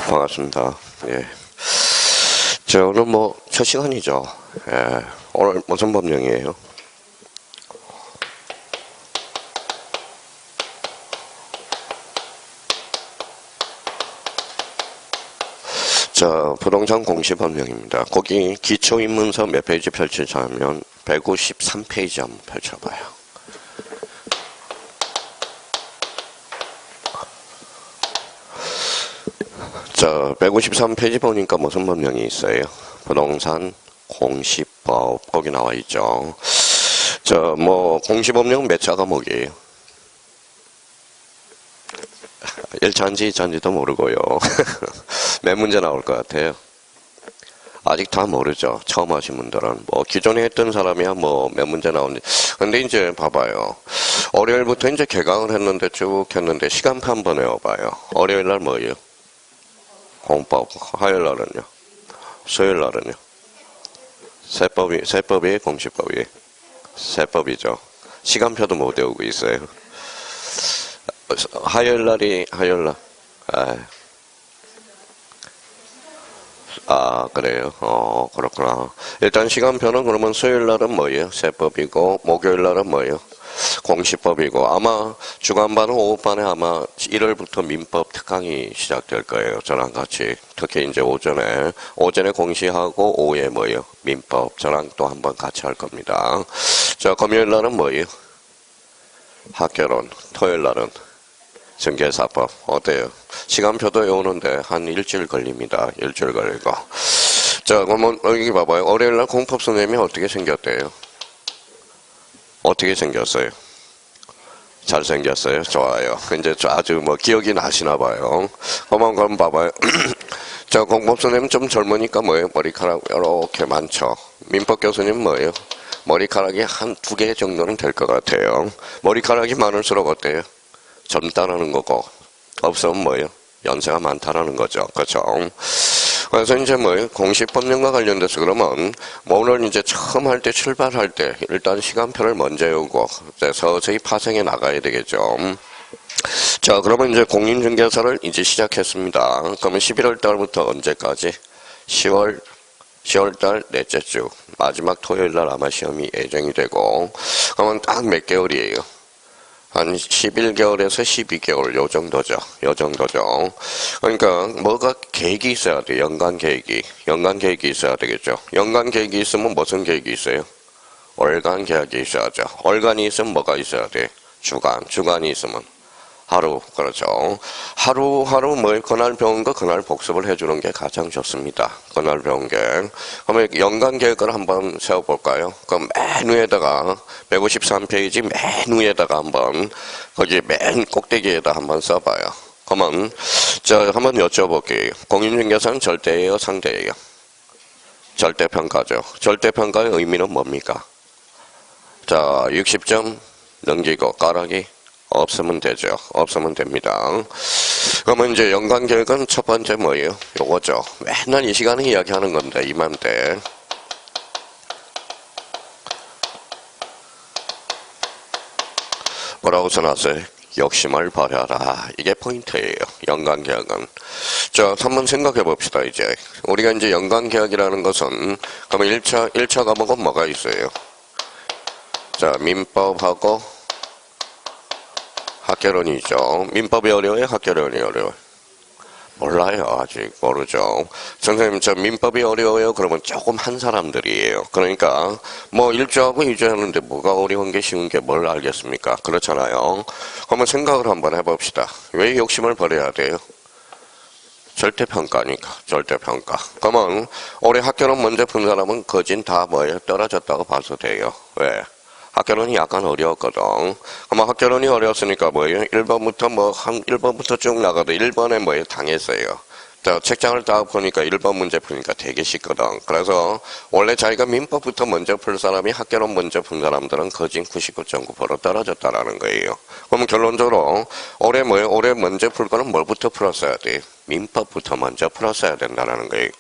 반갑습니다. 예. 자, 오늘 첫 시간이죠. 예. 오늘 무슨 법령이에요? 자, 부동산 공시법령입니다. 거기 기초입문서 몇 페이지 펼치자면 153페이지 한번 펼쳐봐요. 자, 153페이지 보니까 무슨 법령이 있어요? 부동산 공시법 거기 나와 있죠. 자, 공시법령 몇 차 과목이에요? 1차인지 2차인지도 모르고요. 몇 문제 나올 것 같아요? 아직 다 모르죠. 처음 하신 분들은. 기존에 했던 사람이야 몇 문제 나오는지. 근데 이제 봐봐요. 월요일부터 이제 개강을 했는데 쭉 했는데 시간표 한번 외워봐요. 월요일 날 뭐예요? 공법. 화요일 날은요? 수요일 날은요? 세법이 공시법이 세법이죠. 시간표도 못 외우고 있어요. 화요일 날. 그래요. 그렇구나. 일단 시간표는 그러면 수요일 날은 뭐예요? 세법이고, 목요일 날은 뭐예요? 공시법이고, 아마 주간반은 오후반에 아마 1월부터 민법 특강이 시작될 거예요. 저랑 같이. 특히 이제 오전에 공시하고, 오후에 뭐예요? 민법. 저랑 또 한번 같이 할 겁니다. 자, 금요일 날은 뭐예요? 학개론. 토요일 날은 전개사법. 어때요? 시간표도 외우는데 한 일주일 걸립니다. 일주일 걸리고. 자, 그러면 여기 봐봐요. 월요일날 공법 선생님이 어떻게 생겼대요? 어떻게 생겼어요? 잘생겼어요? 좋아요. 이제 아주 기억이 나시나 봐요. 그럼 봐봐요. 자, 공법 선생님 좀 젊으니까 뭐예요? 머리카락 이렇게 많죠. 민법 교수님 뭐예요? 머리카락이 한 2개 정도는 될 것 같아요. 머리카락이 많을수록 어때요? 젊다라는 거고, 없으면 뭐예요? 연세가 많다라는 거죠. 그렇죠? 그래서 이제 공시법령과 관련돼서 그러면, 오늘 이제 처음 할 때, 출발할 때, 일단 시간표를 먼저 외우고, 서서히 파생해 나가야 되겠죠. 자, 그러면 이제 공인중개사를 이제 시작했습니다. 그러면 11월 달부터 언제까지? 10월 달 넷째 주, 마지막 토요일 날 아마 시험이 예정이 되고, 그러면 딱 몇 개월이에요? 한 11개월에서 12개월 요 정도죠. 그러니까 뭐가 계획이 있어야 돼. 연간 계획이 있어야 되겠죠. 연간 계획이 있으면 무슨 계획이 있어요? 월간 계획이 있어야죠. 월간이 있으면 뭐가 있어야 돼? 주간이 있으면 하루. 그렇죠. 하루 그날 배운 거 그날 복습을 해주는 게 가장 좋습니다. 그날 배운 게. 그러면 연간 계획을 한번 세워볼까요? 그럼 맨 위에다가 153페이지 맨 위에다가 한번 거기 맨 꼭대기에다 한번 써봐요. 그러면 한번 여쭤볼게요. 공인중개사는 절대예요, 상대예요? 절대평가죠. 절대평가의 의미는 뭡니까? 자, 60점 넘기고 가락이 없으면 되죠. 없으면 됩니다. 그러면 이제 연간 계획은 첫 번째 뭐예요? 요거죠. 맨날 이 시간에 이야기하는 건데, 이맘때. 뭐라고 써놨어요? 욕심을 버려라. 이게 포인트예요. 연간 계획은. 자, 한번 생각해 봅시다, 이제. 우리가 이제 연간 계획이라는 것은, 그러면 1차 과목은 뭐가 있어요? 자, 민법하고, 학개론이죠. 민법이 어려워요? 학개론이 어려워요? 몰라요. 아직 모르죠. 선생님, 민법이 어려워요? 그러면 조금 한 사람들이에요. 그러니까 1조하고 2조 하는데 뭐가 어려운 게 쉬운 게 뭘 알겠습니까? 그렇잖아요. 그러면 생각을 한번 해봅시다. 왜 욕심을 버려야 돼요? 절대평가니까. 절대평가. 그러면 올해 학개론 먼저 푼 사람은 거진 다 떨어졌다고 봐도 돼요. 왜? 학개론이 약간 어려웠거든. 그럼 학개론이 어려웠으니까 1번부터 1번부터 쭉 나가도 1번에 당했어요. 자, 책장을 딱 보니까 1번 문제 푸니까 되게 쉽거든. 그래서 원래 자기가 민법부터 먼저 풀 사람이 학개론 먼저 푼 사람들은 거진 99.9% 떨어졌다라는 거예요. 그러면 결론적으로 올해 먼저 풀 거는 뭘부터 풀었어야 돼? 민법부터 먼저 풀었어야 된다는 거예요.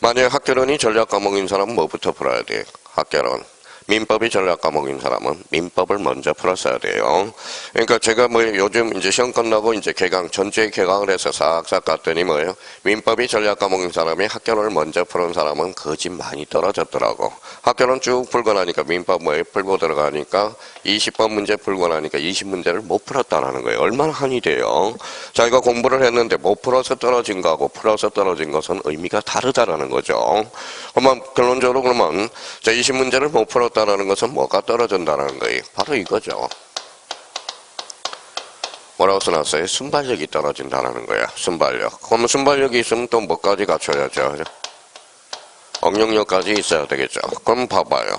만약에 학개론이 전략 과목인 사람은 뭐부터 풀어야 돼? 학개론. 민법이 전략 과목인 사람은 민법을 먼저 풀었어야 돼요. 그러니까 제가 뭐 요즘 이제 시험 끝나고 이제 전체 개강을 해서 싹싹 갔더니 뭐예요? 민법이 전략 과목인 사람이 학교를 먼저 푸는 사람은 거짓 많이 떨어졌더라고. 학교는 쭉 풀고 나니까 민법 뭐에 풀고 들어가니까 20번 문제 풀고 나니까 20문제를 못 풀었다라는 거예요. 얼마나 한이 돼요. 자기가 공부를 했는데 못 풀어서 떨어진 거하고 풀어서 떨어진 것은 의미가 다르다라는 거죠. 그러면 결론적으로 그러면 자 20문제를 못 풀었다라는 것은 뭐가 떨어진다는 거예요? 바로 이거죠. 뭐라고 써놨어요? 순발력이 떨어진다는 거야. 순발력. 그러면 순발력이 있으면 또 뭐까지 갖춰야죠? 응용력까지 있어야 되겠죠. 그럼 봐봐요.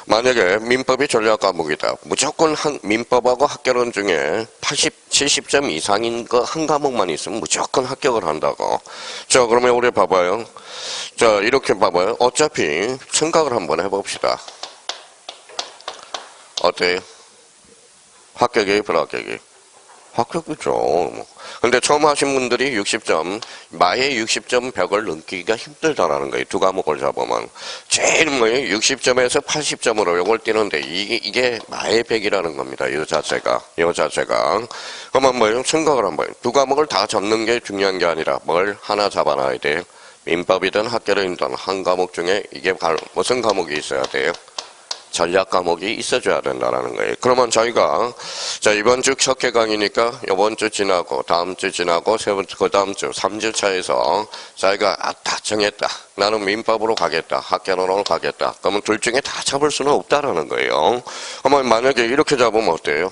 만약에 민법이 전략 과목이다. 무조건 민법하고 학교론 중에 70점 이상인 거 한 과목만 있으면 무조건 합격을 한다고. 자, 그러면 우리 봐봐요. 자, 이렇게 봐봐요. 어차피 생각을 한번 해봅시다. 어때요? 합격이 불합격이? 합격이죠. 근데 처음 하신 분들이 60점, 마의 60점 벽을 넘기기가 힘들다라는 거예요. 두 과목을 잡으면. 제일 뭐예요? 60점에서 80점으로 요걸 뛰는데, 이게 마의 벽이라는 겁니다. 이 자체가. 그러면 뭐예요? 생각을 한번. 두 과목을 다 잡는 게 중요한 게 아니라 뭘 하나 잡아놔야 돼요? 민법이든 학교론이든 한 과목 중에 이게 무슨 과목이 있어야 돼요? 전략 과목이 있어줘야 된다는 거예요. 그러면 저희가 자 이번 주 첫 개강이니까 이번 주 지나고 다음 주 지나고 그 다음 주 3주 차에서 저희가 다 정했다. 나는 민법으로 가겠다. 학교론으로 가겠다. 그러면 둘 중에 다 잡을 수는 없다라는 거예요. 그러면 만약에 이렇게 잡으면 어때요?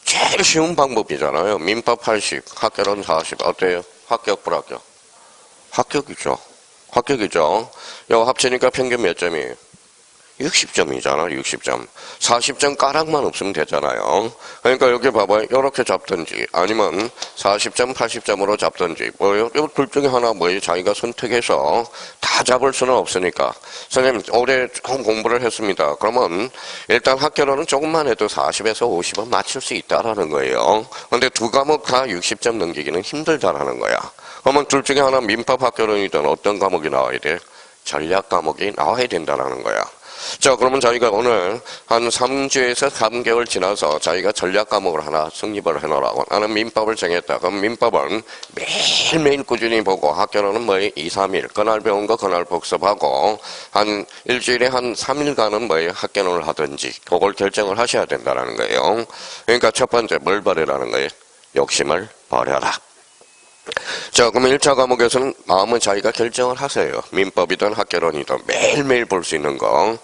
제일 쉬운 방법이잖아요. 민법 80, 학교론 40 어때요? 합격 불합격? 합격이죠. 이거 합치니까 평균 몇 점이에요? 60점이잖아, 60점. 40점 까락만 없으면 되잖아요. 그러니까 여기 봐봐요. 이렇게 잡든지, 아니면 40점, 80점으로 잡든지, 뭐예요? 이 둘 중에 하나 뭐예요? 자기가 선택해서 다 잡을 수는 없으니까. 선생님, 올해 좀 공부를 했습니다. 그러면 일단 학교로는 조금만 해도 40에서 50은 맞출 수 있다라는 거예요. 근데 두 과목 다 60점 넘기기는 힘들다라는 거야. 그러면 둘 중에 하나 민법 학교론이든 어떤 과목이 나와야 돼? 전략 과목이 나와야 된다라는 거야. 자, 그러면 저희가 오늘 한 3주에서 3개월 지나서 저희가 전략 과목을 하나 성립을 해놓으라고. 나는 민법을 정했다. 그럼 민법은 매일매일 꾸준히 보고 학교로는 뭐 2, 3일, 그날 배운 거 그날 복습하고 한 일주일에 한 3일간은 뭐 학교론을 하든지 그걸 결정을 하셔야 된다는 거예요. 그러니까 첫 번째 뭘 버리라는 거예요? 욕심을 버려라. 자, 그러면 1차 과목에서는 마음은 자기가 결정을 하세요. 민법이든 학교론이든 매일매일 볼 수 있는 거.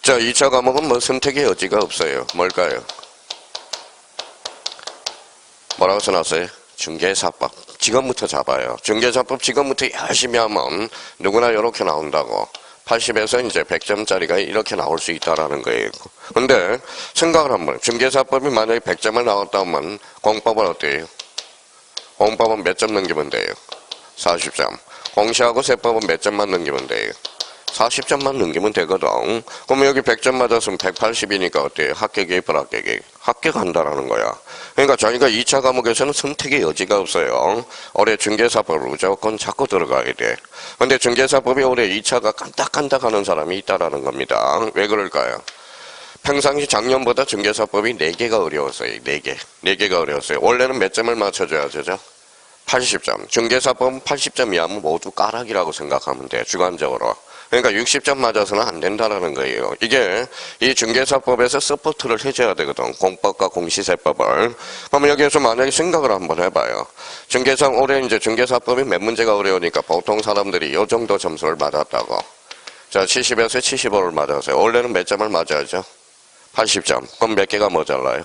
자, 2차 과목은 뭐 선택의 여지가 없어요. 뭘까요? 뭐라고 써놨어요? 중개사법. 지금부터 잡아요. 중개사법 지금부터 열심히 하면 누구나 이렇게 나온다고. 80에서 이제 100점짜리가 이렇게 나올 수 있다라는 거예요. 근데 생각을 한번. 중개사법이 만약에 100점을 나왔다면 공법은 어때요? 공법은 몇 점 넘기면 돼요? 40점. 공시하고 세법은 몇 점만 넘기면 돼요? 40점만 넘기면 되거든. 그러면 여기 100점 맞았으면 180이니까 어때요? 합격이 불합격이? 합격한다라는 거야. 그러니까 저희가 2차 과목에서는 선택의 여지가 없어요. 올해 중개사법을 무조건 잡고 들어가야 돼. 근데 중개사법이 올해 2차가 깐딱깐딱 하는 사람이 있다라는 겁니다. 왜 그럴까요? 평상시 작년보다 중개사법이 4개가 어려웠어요. 4개. 4개가 어려웠어요. 원래는 몇 점을 맞춰줘야 되죠? 80점. 중개사법은 80점 이하면 모두 까락이라고 생각하면 돼요. 주관적으로. 그러니까 60점 맞아서는 안 된다는 거예요. 이게 이 중개사법에서 서포트를 해줘야 되거든. 공법과 공시세법을. 그럼 여기에서 만약에 생각을 한번 해봐요. 올해 이제 중개사법이 몇 문제가 어려우니까 보통 사람들이 이 정도 점수를 맞았다고. 자, 70에서 75를 맞았어요. 원래는 몇 점을 맞아야죠? 80점. 그럼 몇 개가 모자라요?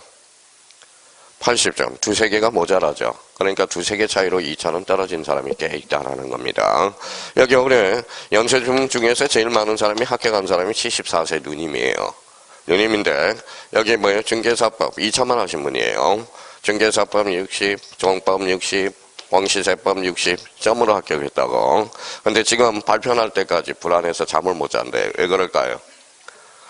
80점. 두세 개가 모자라죠. 그러니까 두세 개 차이로 2차는 떨어진 사람이 꽤 있다는 겁니다. 여기 올해 연세중 중에서 제일 많은 사람이 합격한 사람이 74세 누님이에요. 누님인데 여기 뭐예요? 중개사법 2차만 하신 분이에요. 중개사법 60, 종법 60, 공시세법 60점으로 합격했다고. 근데 지금 발표할 때까지 불안해서 잠을 못 잔대. 왜 그럴까요?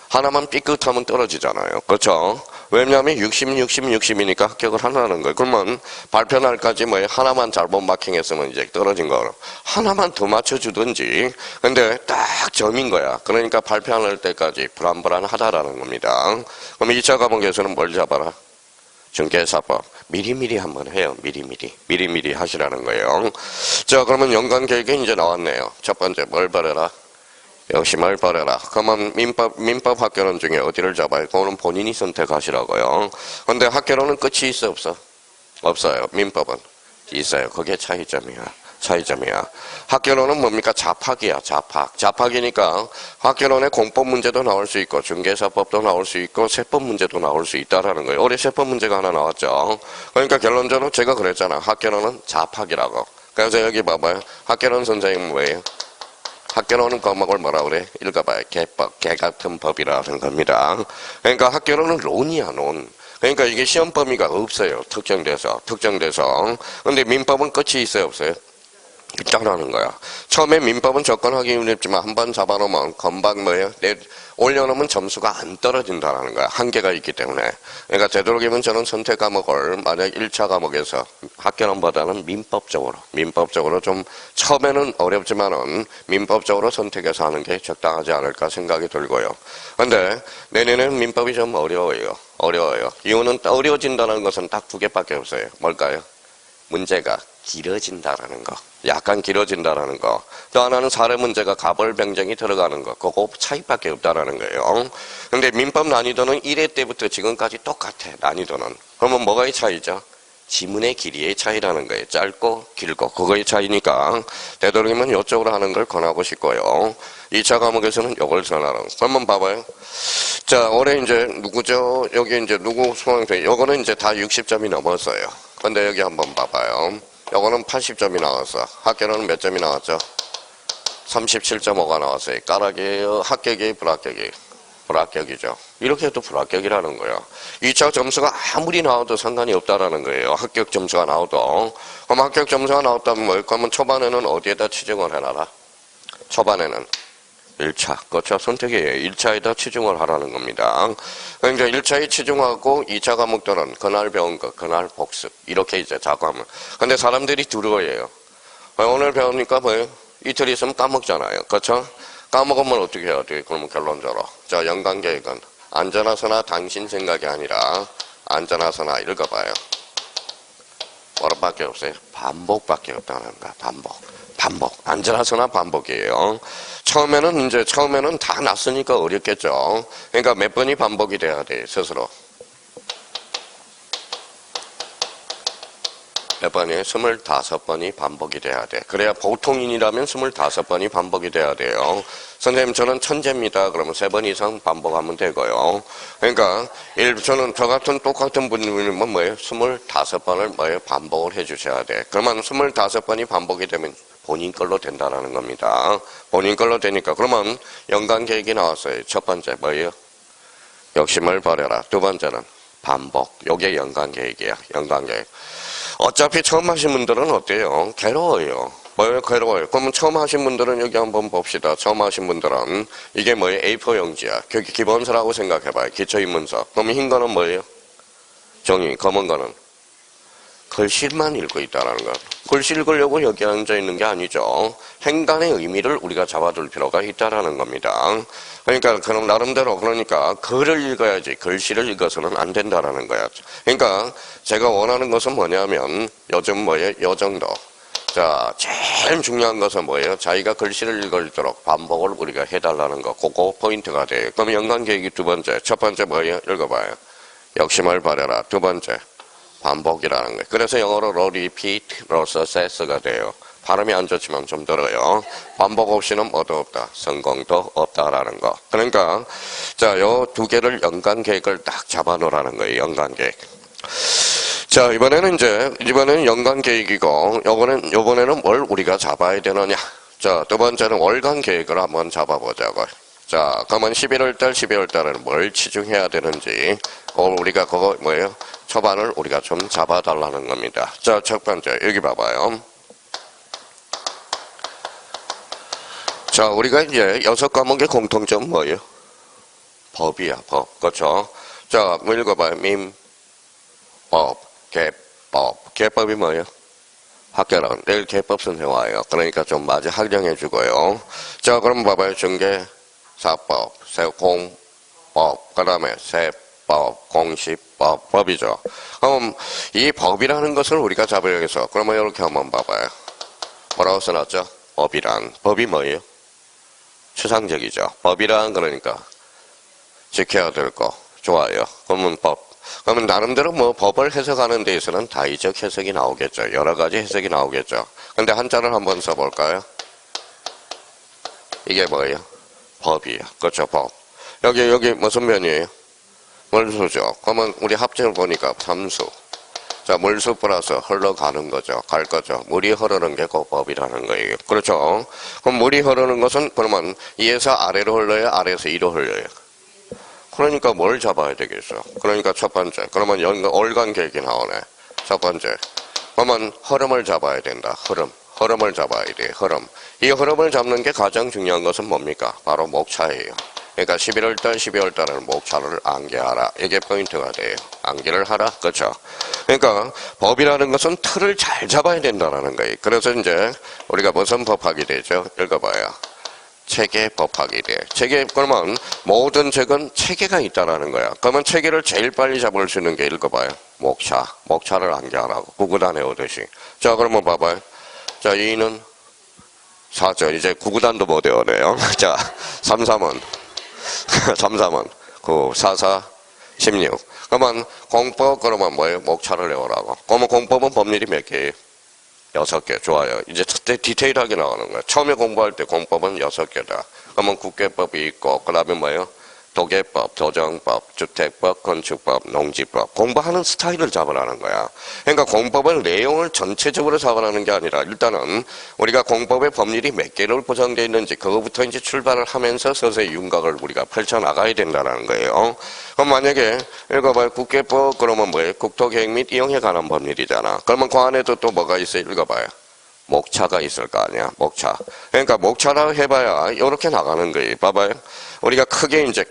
하나만 삐끗하면 떨어지잖아요. 그렇죠? 왜냐하면 60, 60이니까 합격을 하라는 거예요. 그러면 발표 날까지 뭐 하나만 잘못 마킹했으면 이제 떨어진 거 하나만 더 맞춰주든지. 근데 딱 점인 거야. 그러니까 발표할 때까지 불안불안하다라는 겁니다. 그럼 2차 과목에서는 뭘 잡아라? 중개사법. 미리미리 한번 해요. 미리미리 하시라는 거예요. 자, 그러면 연간 계획이 이제 나왔네요. 첫 번째 뭘 버려라? 역심을 버려라. 그러면 민법 학교론 중에 어디를 잡아요? 그거는 본인이 선택하시라고요. 근데 학교론은 끝이 있어 없어? 없어요. 민법은 있어요. 그게 차이점이야. 학교론은 뭡니까? 잡학이야. 잡학이니까 학교론에 공법 문제도 나올 수 있고 중개사법도 나올 수 있고 세법 문제도 나올 수 있다라는 거예요. 올해 세법 문제가 하나 나왔죠. 그러니까 결론적으로 제가 그랬잖아. 학교론은 잡학이라고. 그래서 여기 봐봐요. 학교론 선생님은 뭐예요? 학교론은 과목을 뭐라 그래? 읽어봐요. 개법, 개 같은 법이라는 겁니다. 그러니까 학교론은 론이야, 론. 그러니까 이게 시험 범위가 없어요. 특정돼서. 근데 민법은 끝이 있어요, 없어요? 있다라는 거야. 처음에 민법은 접근하기 어렵지만 한번 잡아놓으면 금방 뭐예요? 올려놓으면 점수가 안 떨어진다라는 거야. 한계가 있기 때문에. 그러니까 되도록이면 저는 선택 과목을 만약 1차 과목에서 학교론보다는 민법적으로 좀 처음에는 어렵지만은 민법적으로 선택해서 하는 게 적당하지 않을까 생각이 들고요. 근데 내년에는 민법이 좀 어려워요. 이유는 어려워진다는 것은 딱 두 개밖에 없어요. 뭘까요? 문제가 길어진다라는 거. 약간 길어진다라는 거. 또 하나는 사례 문제가 가벌 변경이 들어가는 거. 그거 차이밖에 없다라는 거예요. 근데 민법 난이도는 1회 때부터 지금까지 똑같아. 난이도는. 그러면 뭐가 이 차이죠? 지문의 길이의 차이라는 거예요. 짧고 길고 그거의 차이니까 되도록이면 이쪽으로 하는 걸 권하고 싶고요. 2차 과목에서는 이걸 선하는. 한번 봐봐요. 자, 올해 이제 누구죠? 여기 이제 누구 수강생? 요거는 이제 다 60점이 넘었어요. 근데 여기 한번 봐봐요. 요거는 80점이 나왔어. 학교는 몇 점이 나왔죠? 37.5가 나왔어요. 까락이에요? 합격이에요? 불합격이에요? 불합격이죠. 이렇게 해도 불합격이라는 거예요. 2차 점수가 아무리 나와도 상관이 없다라는 거예요. 합격 점수가 나와도. 그럼 합격 점수가 나왔다면 뭐, 그러면 초반에는 어디에다 치중을 해놔라? 초반에는 1차. 그렇죠. 선택이에요. 1차에다 치중을 하라는 겁니다. 그러니까 1차에 치중하고 2차 과목들은 그날 배운 거, 그날 복습. 이렇게 이제 작업하면. 근데 사람들이 두려워해요. 오늘 배우니까 뭐예요? 이틀 있으면 까먹잖아요. 그렇죠? 까먹으면 어떻게 해야 돼? 그러면 결론적으로. 자, 연간 계획은 안전하서나 당신 생각이 아니라 안전하서나 읽어봐요. 뭐밖에 없어요? 반복밖에 없다는 거야. 반복. 안전하서나 반복이에요. 처음에는 다 낯으니까 어렵겠죠. 그러니까 몇 번이 반복이 돼야 돼, 스스로. 몇 번이? 25번이 반복이 돼야 돼. 그래야 보통인이라면 25번이 반복이 돼야 돼요. 선생님, 저는 천재입니다. 그러면 3번 이상 반복하면 되고요. 그러니까, 저는 저 같은 똑같은 분이면 뭐예요? 25번을 뭐예요? 반복을 해주셔야 돼. 그러면 25번이 반복이 되면 본인 걸로 된다라는 겁니다. 본인 걸로 되니까. 그러면 연간 계획이 나왔어요. 첫 번째 뭐예요? 욕심을 버려라. 두 번째는 반복. 요게 연간 계획이야. 연간 계획. 어차피 처음 하신 분들은 어때요? 괴로워요. 뭐예요? 괴로워요. 그러면 처음 하신 분들은 여기 한번 봅시다. 처음 하신 분들은 이게 뭐예요? A4 용지야. 기본서라고 생각해봐요. 기초입문서. 그럼 흰 거는 뭐예요? 종이. 검은 거는 글씨만 읽고 있다는 것. 글씨 읽으려고 여기 앉아 있는 게 아니죠. 행간의 의미를 우리가 잡아둘 필요가 있다는 겁니다. 그러니까 그럼 나름대로 그러니까 글을 읽어야지 글씨를 읽어서는 안 된다는 거야. 그러니까 제가 원하는 것은 뭐냐면 요즘 뭐예요? 요 정도. 자, 제일 중요한 것은 뭐예요? 자기가 글씨를 읽을도록 반복을 우리가 해달라는 거. 그거 포인트가 돼요. 그럼 연간 계획이 두 번째. 첫 번째 뭐예요? 읽어봐요. 욕심을 버려라. 두 번째. 반복이라는 거예요. 그래서 영어로 repeat, process가 돼요. 발음이 안 좋지만 좀 들어요. 반복 없이는 뭐도 없다. 성공도 없다라는 거. 그러니까 자, 요 두 개를 연간 계획을 딱 잡아놓으라는 거예요. 연간 계획. 자, 이번에는 연간 계획이고, 요번에는 뭘 우리가 잡아야 되느냐. 자, 두 번째는 월간 계획을 한번 잡아보자고. 자, 그러면 12월 달에는 뭘 치중해야 되는지, 우리가 그거 뭐예요? 초반을 우리가 좀 잡아달라는 겁니다. 자, 첫 번째, 여기 봐봐요. 자, 우리가 이제 6과목의 공통점 뭐예요? 법이야, 법. 그렇죠? 자, 뭐 읽어봐요. 민법, 개법. 개법이 뭐예요? 학교랑 내일 개법 선생 와요. 그러니까 좀 맞이 학령해 주고요. 자, 그럼 봐봐요. 중개사법, 공법, 그 다음에 세법, 공시법, 법이죠. 그럼 이 법이라는 것을 우리가 잡으려고 그러면 이렇게 한번 봐봐요. 뭐라고 써놨죠? 법이란. 법이 뭐예요? 추상적이죠. 법이란 그러니까 지켜야 될 거. 좋아요. 그러면 법. 그러면 나름대로 뭐 법을 해석하는 데 있어서는 다의적 해석이 나오겠죠. 여러 가지 해석이 나오겠죠. 근데 한자를 한번 써볼까요? 이게 뭐예요? 법이에요. 그렇죠, 법. 여기 무슨 면이에요? 물수죠. 그러면 우리 합성을 보니까 삼수. 자, 물수 플러스 흘러가는 거죠. 갈 거죠. 물이 흐르는 게 그 법이라는 거예요. 그렇죠? 그럼 물이 흐르는 것은 그러면 위에서 아래로 흘러요? 아래에서 위로 흘러요? 그러니까 뭘 잡아야 되겠어? 그러니까 첫 번째. 그러면 얼간 계획이 나오네. 첫 번째. 그러면 흐름을 잡아야 된다. 흐름을 잡아야 돼. 흐름. 이 흐름을 잡는 게 가장 중요한 것은 뭡니까? 바로 목차예요. 그러니까 11월달, 12월달은 목차를 암기하라. 이게 포인트가 돼요. 암기를 하라. 그렇죠? 그러니까 법이라는 것은 틀을 잘 잡아야 된다는 거예요. 그래서 이제 우리가 무슨 법학이 되죠? 읽어봐요. 체계 법학이 돼. 체계, 그러면 모든 책은 체계가 있다라는 거야. 그러면 체계를 제일 빨리 잡을 수 있는 게 읽어봐요. 목차를 암기하라고. 구구단 외우듯이. 자, 그러면 봐봐요. 자, 2는 4죠. 이제 구구단도 못 외우네요. 자, 3, 3은 9, 4, 4, 16. 그러면 공법, 그러면 뭐예요? 목차를 외우라고. 그러면 공법은 법률이 몇 개예요? 6개. 좋아요. 이제 디테일하게 나오는 거야. 처음에 공부할 때 공법은 6개다. 그러면 국계법이 있고, 그 다음에 뭐예요? 도계법, 도정법, 주택법, 건축법, 농지법. 공부하는 스타일을 잡으라는 거야. 그러니까 공법을 내용을 전체적으로 잡으라는 게 아니라 일단은 우리가 공법의 법률이 몇 개로 구성되어 있는지 그거부터 이제 출발을 하면서 서서히 윤곽을 우리가 펼쳐나가야 된다는 거예요. 그럼 만약에 읽어봐요. 국계법 그러면 뭐예요? 국토계획 및 이용에 관한 법률이잖아. 그러면 그 안에도 또 뭐가 있어요? 읽어봐요. 목차가 있을 거 아니야. 목차. 그러니까 목차라 해봐야 이렇게 나가는 거예요. 봐봐요. 우리가 크게 이제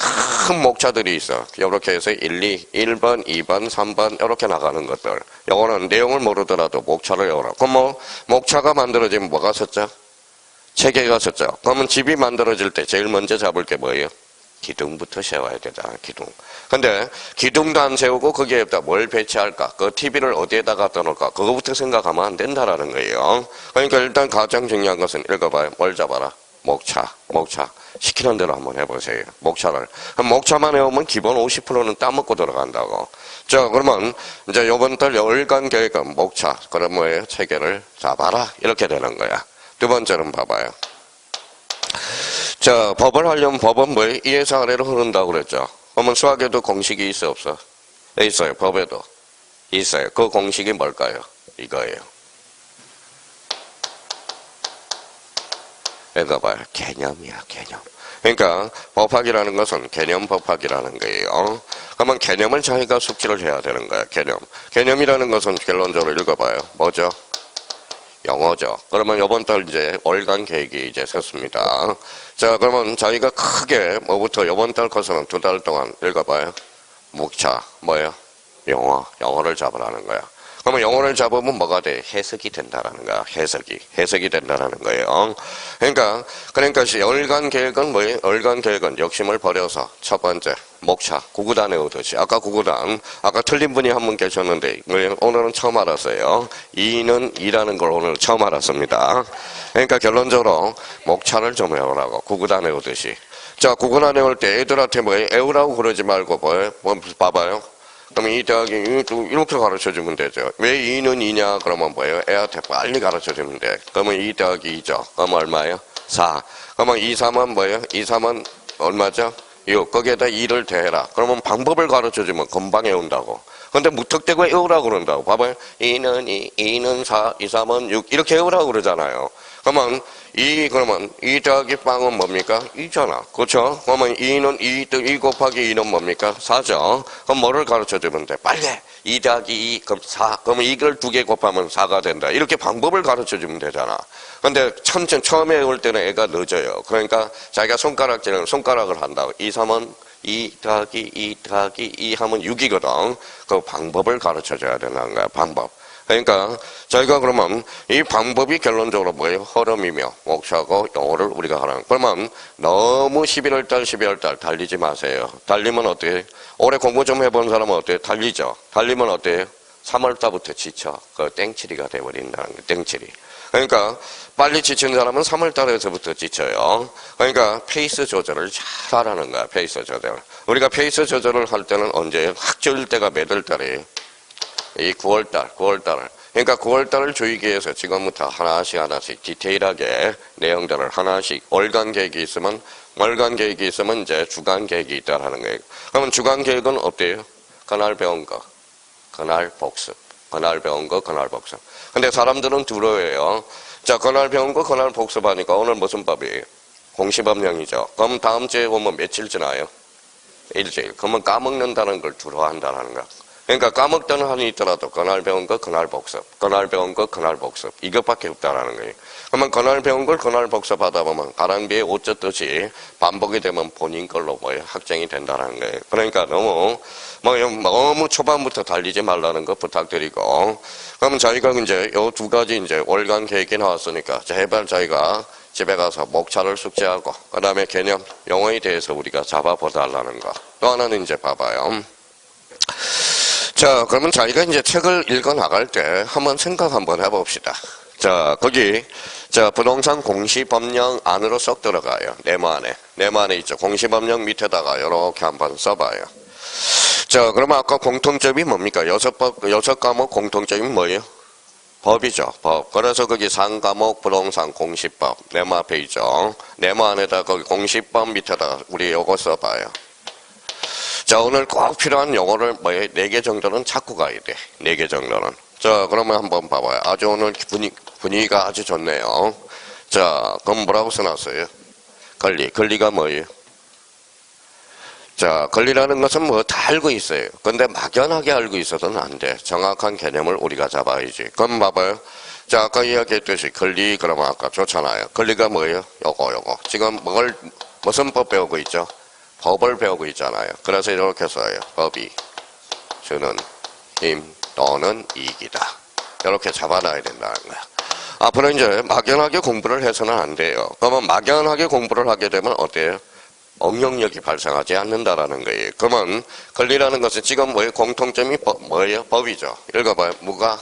큰 목차들이 있어. 이렇게 해서 1번, 2번, 3번 이렇게 나가는 것들. 요거는 내용을 모르더라도 목차를 외워라. 그럼 뭐 목차가 만들어지면 뭐가 섰죠? 체계가 섰죠. 그러면 집이 만들어질 때 제일 먼저 잡을 게 뭐예요? 기둥부터 세워야 되잖아. 기둥. 근데 기둥도 안 세우고 거기에다 뭘 배치할까? 그 TV를 어디에다 갖다 놓을까? 그거부터 생각하면 안 된다라는 거예요. 그러니까 일단 가장 중요한 것은 읽어봐요. 뭘 잡아라? 목차. 시키는 대로 한번 해보세요. 목차를. 목차만 외우면 기본 50%는 따먹고 들어간다고. 자, 그러면 이제 요번 달 열간 계획은 목차. 그럼 뭐예요? 체계를 잡아라. 이렇게 되는 거야. 두 번째는 봐봐요. 자, 법을 하려면 법은 뭐예요? 위에서 아래로 흐른다고 그랬죠. 그러면 수학에도 공식이 있어, 없어? 있어요. 법에도 있어요. 그 공식이 뭘까요? 이거예요. 읽어봐요. 개념이야, 개념. 그러니까 법학이라는 것은 개념 법학이라는 거예요. 그러면 개념을 자기가 숙지를 해야 되는 거야, 개념. 개념이라는 것은 결론적으로 읽어봐요. 뭐죠? 영어죠. 그러면 이번 달 이제 월간 계획이 이제 섰습니다. 자, 그러면 자기가 크게 뭐부터 이번 달 것은 2달 동안 읽어봐요. 목차, 뭐예요? 영어를 잡으라는 거야. 그러면 영어를 잡으면 뭐가 돼? 해석이 된다라는 거야. 해석이 된다라는 거예요. 그러니까 열간 계획은 뭐예요? 열간 계획은 욕심을 버려서 첫 번째 목차, 구구단 외우듯이. 아까 구구단, 아까 틀린 분이 한 분 계셨는데 오늘은 처음 알았어요. 2는 2라는 걸 오늘 처음 알았습니다. 그러니까 결론적으로 목차를 좀 외우라고. 구구단 외우듯이. 자, 구구단 외울 때 애들한테 뭐예요? 외우라고 그러지 말고 뭐예요? 봐봐요. 그럼 2 더하기 2 이렇게 가르쳐주면 되죠. 왜 2는 2냐? 그러면 뭐예요? 애한테 빨리 가르쳐주면 돼. 그러면 2 더하기 2죠. 그럼 얼마예요? 4. 그러면 2, 3은 뭐예요? 2, 3은 얼마죠? 6. 거기에다 2를 더해라. 그러면 방법을 가르쳐주면 금방 외운다고. 근데 무턱대고 외우라고 그런다고. 봐봐요. 2는 2, 2는 4, 2, 3은 6. 이렇게 외우라고 그러잖아요. 그러면 2 더하기 빵은 뭡니까? 2잖아. 그렇죠? 그러면 2 곱하기 2는 뭡니까? 4죠. 그럼 뭐를 가르쳐 주면 돼? 빨리 2 더하기 2, 그럼 4. 그러면 이걸 2개 곱하면 4가 된다. 이렇게 방법을 가르쳐 주면 되잖아. 근데 처음에 올 때는 애가 늦어요. 그러니까 자기가 손가락질은 손가락을 한다고. 2, 3은 2 더하기 2 더하기 2 하면 6이거든. 그 방법을 가르쳐줘야 되는 거야, 방법. 그러니까 저희가 그러면 이 방법이 결론적으로 뭐예요? 흐름이며 목차고 영어를 우리가 하라는. 그러면 너무 11월달 달리지 마세요. 달리면 어때요? 올해 공부 좀 해본 사람은 어때요? 달리죠. 달리면 어때요? 3월달부터 지쳐. 그 땡치리가 돼버린다는 거예요. 땡치리. 그러니까 빨리 지친 사람은 3월달에서부터 지쳐요. 그러니까 페이스 조절을 잘 하라는 거야. 페이스 조절. 우리가 페이스 조절을 할 때는 언제예요? 학교일 때가 몇 월달이에요? 이 9월달. 그러니까 9월달을 조이기 위해서 지금부터 하나씩 디테일하게 내용들을 하나씩 월간 계획이 있으면 이제 주간 계획이 있다라는 거예요. 그러면 주간 계획은 어때요? 그날 배운 거, 그날 복습. 그날 배운 거, 그날 복습. 근데 사람들은 두려워해요. 자, 그날 배운 거, 그날 복습하니까 오늘 무슨 법이에요? 공시법령이죠. 그럼 다음 주에 오면 며칠 지나요? 일주일. 그러면 까먹는다는 걸 두려워한다는 거야. 그러니까 까먹다는 한이 있더라도 그날 배운 거 그날 복습, 그날 배운 거 그날 복습 이것밖에 없다라는 거예요. 그러면 그날 배운 걸 그날 복습하다 보면 가랑비에 옷 젖듯이 반복이 되면 본인 걸로 뭐예요? 확정이 된다라는 거예요. 그러니까 너무 초반부터 달리지 말라는 거 부탁드리고, 그러면 저희가 이제 요 두 가지 이제 월간 계획이 나왔으니까 제발 저희가 집에 가서 목차를 숙지하고 그 다음에 개념 용어에 대해서 우리가 잡아보달라는 거. 또 하나는 이제 봐봐요. 자, 그러면 저희가 이제 책을 읽어 나갈 때 한번 생각 한번 해봅시다. 자, 거기, 부동산 공시법령 안으로 쏙 들어가요. 네모 안에 있죠. 공시법령 밑에다가 이렇게 한번 써봐요. 자, 그러면 아까 공통점이 뭡니까? 여섯 과목 공통점이 뭐예요? 법이죠, 법. 그래서 거기 상과목 부동산 공시법. 네모 앞에 있죠. 네모 안에다 거기 공시법 밑에다가 우리 요거 써봐요. 자, 오늘 꼭 필요한 용어를 4개 정도는 찾고 가야 돼. 4개 정도는. 자, 그러면 한번 봐봐요. 아주 오늘 분위기가 아주 좋네요. 자, 그럼 뭐라고 써놨어요? 권리가 뭐예요? 자, 권리라는 것은 뭐 다 알고 있어요. 근데 막연하게 알고 있어서는 안 돼. 정확한 개념을 우리가 잡아야지. 그럼 봐봐요. 자, 아까 이야기했듯이 권리, 그러면 아까 좋잖아요. 권리가 뭐예요? 요거. 지금 무슨 법 배우고 있죠? 법을 배우고 있잖아요. 그래서 이렇게 써요. 법이 주는 힘 또는 이익이다. 이렇게 잡아놔야 된다는 거야. 앞으로 이제 막연하게 공부를 해서는 안 돼요. 그러면 막연하게 공부를 하게 되면 어때요? 응용력이 발생하지 않는다라는 거예요. 그러면 권리라는 것은 지금 뭐예요? 공통점이 뭐예요? 법이죠. 읽어봐요. 뭐가?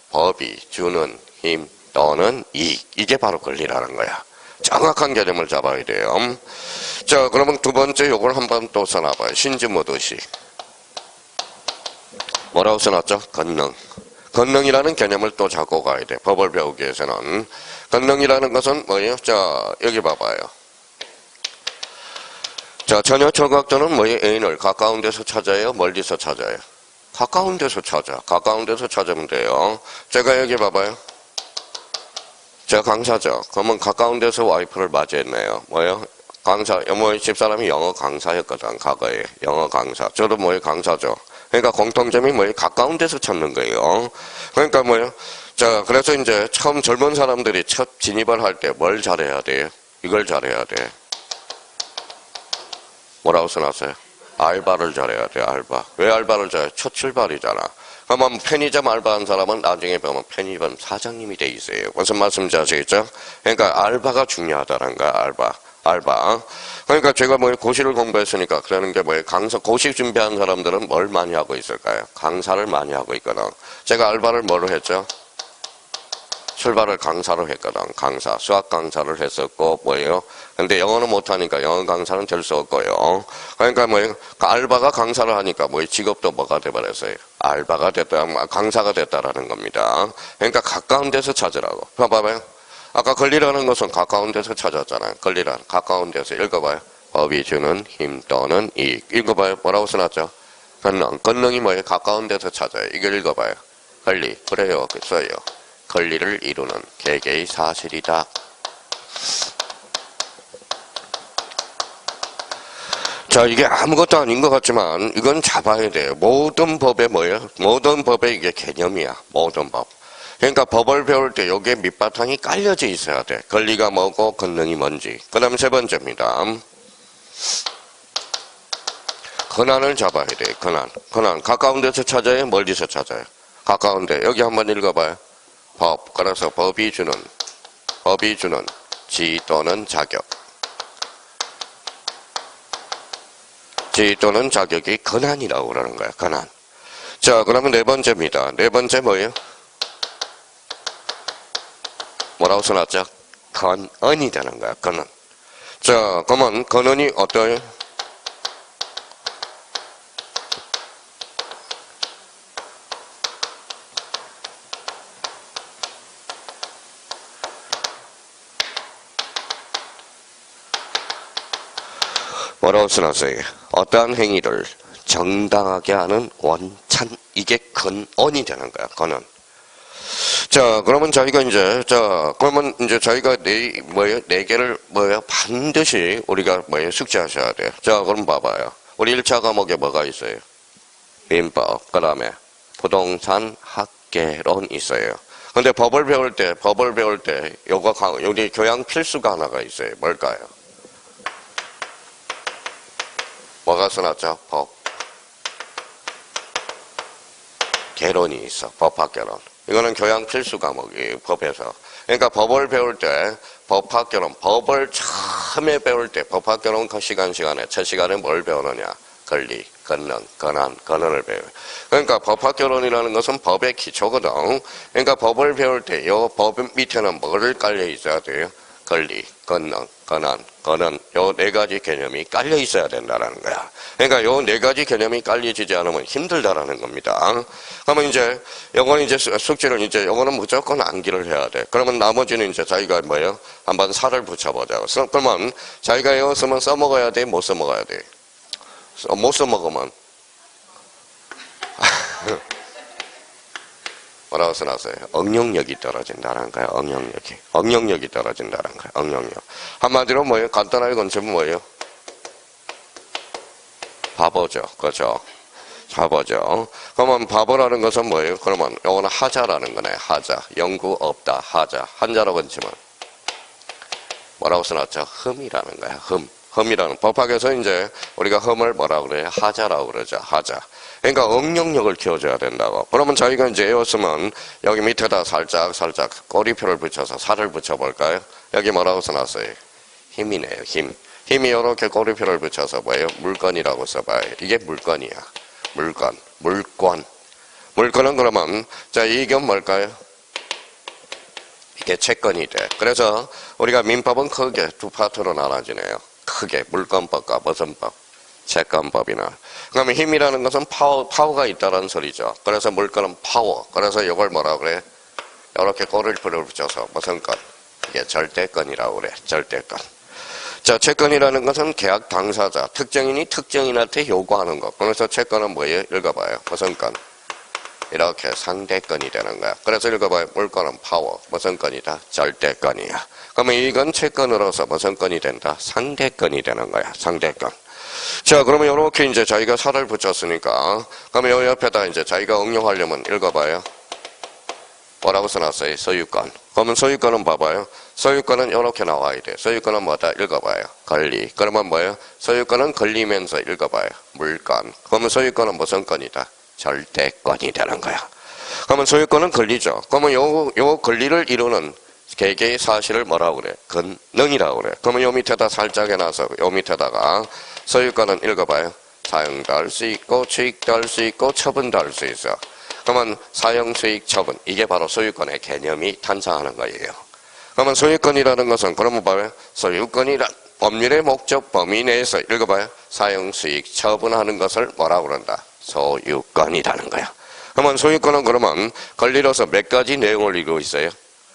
법이 주는 힘 또는 이익. 이게 바로 권리라는 거야. 정확한 개념을 잡아야 돼요. 자, 그러면 두 번째 요걸 한번 또 써놔봐요. 신주모도시. 뭐라고 써놨죠? 권능. 권능이라는 개념을 또 잡고 가야 돼. 법을 배우기 위해서는. 권능이라는 것은 뭐예요? 자, 여기 봐봐요. 자, 전혀 철각도는 뭐예요? 애인을 가까운 데서 찾아요? 멀리서 찾아요? 가까운 데서 찾아. 가까운 데서 찾으면 돼요. 제가 여기 봐봐요. 제가 강사죠. 그러면 가까운 데서 와이프를 맞이했네요. 뭐예요? 강사, 집사람이 영어 강사였거든, 과거에. 영어 강사. 저도 강사죠. 그러니까 공통점이 가까운 데서 찾는 거예요. 그러니까 자, 그래서 이제 처음 젊은 사람들이 첫 진입을 할 때 뭘 잘해야 돼요? 이걸 잘해야 돼. 뭐라고 써놨어요? 알바를 잘해야 돼, 알바. 왜 알바를 잘해? 첫 출발이잖아. 그러면 편의점 알바한 사람은 나중에 보면 편의점 사장님이 돼 있어요. 무슨 말씀인지 아시겠죠? 그러니까 알바가 중요하다는 거야, 알바. 그러니까 제가 고시를 공부했으니까 그러는 게 강사, 고시 준비한 사람들은 뭘 많이 하고 있을까요? 강사를 많이 하고 있거든. 제가 알바를 뭐로 했죠? 출발을 강사로 했거든. 강사. 수학 강사를 했었고, 근데 영어는 못하니까 영어 강사는 될 수 없고요. 그러니까 알바가 강사를 하니까 직업도 뭐가 돼버렸어요? 알바가 됐다, 강사가 됐다라는 겁니다. 그러니까 가까운 데서 찾으라고. 봐봐요. 아까 권리라는 것은 가까운 데서 찾았잖아요. 권리란 가까운 데서 읽어봐요. 법이 주는 힘 또는 이익. 읽어봐요. 뭐라고 써놨죠? 권능이 뭐예요? 가까운 데서 찾아요. 이걸 읽어봐요. 권리. 그래요. 써요. 권리를 이루는 개개의 사실이다. 자, 이게 아무것도 아닌 것 같지만 이건 잡아야 돼요. 모든 법에 모든 법에 이게 개념이야. 모든 법. 그러니까 법을 배울 때 여기에 밑바탕이 깔려져 있어야 돼. 권리가 뭐고 권능이 뭔지. 그 다음 세 번째입니다. 근한을 잡아야 돼. 근한. 가까운 데서 찾아요? 멀리서 찾아요? 가까운 데. 여기 한번 읽어봐요. 법. 그래서 법이 주는 지 또는 자격. 지 또는 자격이 근한이라고 그러는 거야. 근한. 자, 그러면 네 번째입니다. 네 번째 뭐예요? 뭐라고 써놨죠? 근언이 되는 거야. 근언. 자, 그러면 근언이 어떠해요? 뭐라고 써놨어요? 어떠한 행위를 정당하게 하는 원찬, 이게 근언이 되는 거야. 근언. 자, 그러면 저희가 이제, 그러면 이제 저희가 네 개를 반드시 우리가 숙지하셔야 돼요. 자, 그럼 봐봐요. 우리 1차 과목에 뭐가 있어요? 민법, 그 다음에 부동산 학개론 있어요. 근데 법을 배울 때, 여기 교양 필수가 하나가 있어요. 뭘까요? 뭐가 써놨죠? 법. 개론이 있어. 법학개론. 이거는 교양 필수 과목이에요. 법에서. 그러니까 법을 배울 때 법학개론, 법을 처음에 배울 때 법학개론 그 시간에 첫 시간에 뭘 배우느냐? 권리, 권능, 권한을 배워요. 그러니까 법학개론이라는 것은 법의 기초거든. 그러니까 법을 배울 때 이 법 밑에는 뭐를 깔려 있어야 돼요? 권리, 권능, 권한, 요 네 가지 개념이 깔려 있어야 된다는 거야. 그러니까 요 네 가지 개념이 깔려지지 않으면 힘들다라는 겁니다. 그러면 이제, 요거는 이제 숙제를 요거는 무조건 암기를 해야 돼. 그러면 나머지는 이제 자기가 한번 살을 붙여보자고. 그러면 자기가 이거 쓰면 써먹어야 돼? 못 써먹어야 돼? 못 써먹으면. 뭐라고 써놨어요? 응용력이 떨어진다는 거예요. 응용력이 떨어진다는 거예요. 응용력. 한마디로 간단하게 건cep은 뭐예요? 바보죠. 그죠? 바보죠. 그러면 바보라는 것은 뭐예요? 그러면 이거는 하자라는 거네. 하자. 연구 없다. 하자. 한자로 건치면 뭐라고 써놨죠? 흠이라는 거야. 흠이라는. 법학에서 이제 우리가 흠을 뭐라고 그래요? 하자라고 그러죠. 하자. 그러니까 응용력을 키워줘야 된다고. 그러면 저희가 이제 외웠으면 여기 밑에다 살짝 꼬리표를 붙여서 살을 붙여볼까요? 여기 뭐라고 써놨어요? 힘이네요. 힘이 이렇게 꼬리표를 붙여서 물건이라고 써봐요. 이게 물건이야. 물건은 그러면 자, 이게 뭘까요? 이게 채권이 돼. 그래서 우리가 민법은 크게 두 파트로 나눠지네요. 크게 물건법과 무슨법? 채권법이나. 그러면 힘이라는 것은 파워가 있다는 소리죠. 그래서 물건은 파워. 그래서 이걸 뭐라고 그래? 이렇게 꼬리표를 붙여서 무슨 건? 이게 절대권이라고 그래. 절대권. 자, 채권이라는 것은 계약 당사자, 특정인이 특정인한테 요구하는 것. 그래서 채권은 뭐예요? 읽어봐요. 무슨 건? 이렇게 상대권이 되는 거야. 그래서 읽어봐요. 물건은 파워. 무슨 건이다? 절대권이야. 그러면 이건 채권으로서 무슨 건이 된다? 상대권이 되는 거야. 상대권. 자, 그러면 이렇게 이제 자기가 살을 붙였으니까, 그러면 이 옆에다 이제 자기가 응용하려면 읽어봐요. 뭐라고 써놨어요? 소유권. 그러면 소유권은 봐봐요. 소유권은 이렇게 나와야 돼. 소유권은 뭐다? 읽어봐요. 권리. 그러면 뭐예요? 소유권은 권리면서 읽어봐요. 물건. 그러면 소유권은 무슨 건이다? 절대권이 되는 거야. 그러면 소유권은 권리죠. 그러면 요 권리를 이루는 개개의 사실을 뭐라고 그래? 권능이라고 그래. 그러면 요 밑에다 살짝 해놔서 요 밑에다가 소유권은 읽어봐요. 사용도 할 수 있고 취익도 할 수 있고 처분도 할 수 있어. 그러면 사용, 수익, 처분. 이게 바로 소유권의 개념이 탄생하는 거예요. 그러면 소유권이라는 것은 그러면 봐요. 소유권이란 법률의 목적 범위 내에서 읽어봐요. 사용, 수익, 처분하는 것을 뭐라고 그런다? 소유권이라는 거야. 그러면 소유권은 그러면 권리로서 몇 가지 내용을 이루고 있어요?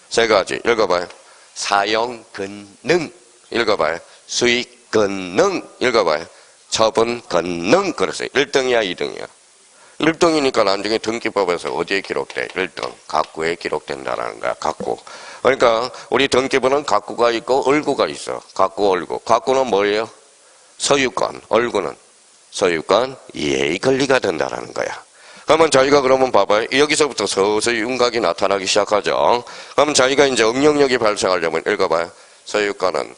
세 가지. 읽어봐요. 사용, 권능. 읽어봐요. 수익, 권능. 읽어봐요. 처분, 권능. 그래서 1등이야, 2등이야. 1등이니까 나중에 등기법에서 어디에 기록돼? 1등. 각구에 기록된다는 거야. 각구. 그러니까 우리 등기부는 각구가 있고 얼구가 있어. 각구, 얼구. 각구는 뭐예요? 소유권. 얼구는 소유권 이해의 권리가 된다는 거야. 그러면 자기가 그러면 봐봐요. 여기서부터 서서히 윤곽이 나타나기 시작하죠. 그러면 자기가 이제 응용력이 발생하려면 읽어봐요. 소유권은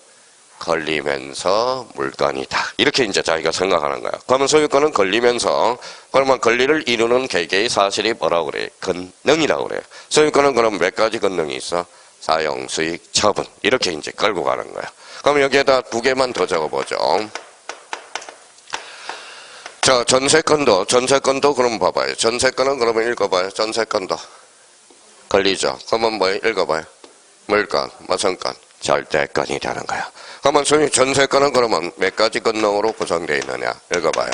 걸리면서 물건이다. 이렇게 이제 자기가 생각하는 거야. 그러면 소유권은 걸리면서, 그러면 권리를 이루는 개개의 사실이 뭐라고 그래? 권능이라고 그래. 소유권은 그럼 몇 가지 권능이 있어? 사용, 수익, 처분. 이렇게 이제 끌고 가는 거야. 그럼 여기에다 두 개만 더 적어보죠. 자, 전세권도 그럼 봐봐요. 전세권은 그러면 읽어봐요. 전세권도. 걸리죠. 그러면 뭐 읽어봐요. 물건, 무슨 건? 절대권이 되는 거야. 그러면 전세권은 그러면 몇 가지 권능으로 구성되어 있느냐? 읽어봐요.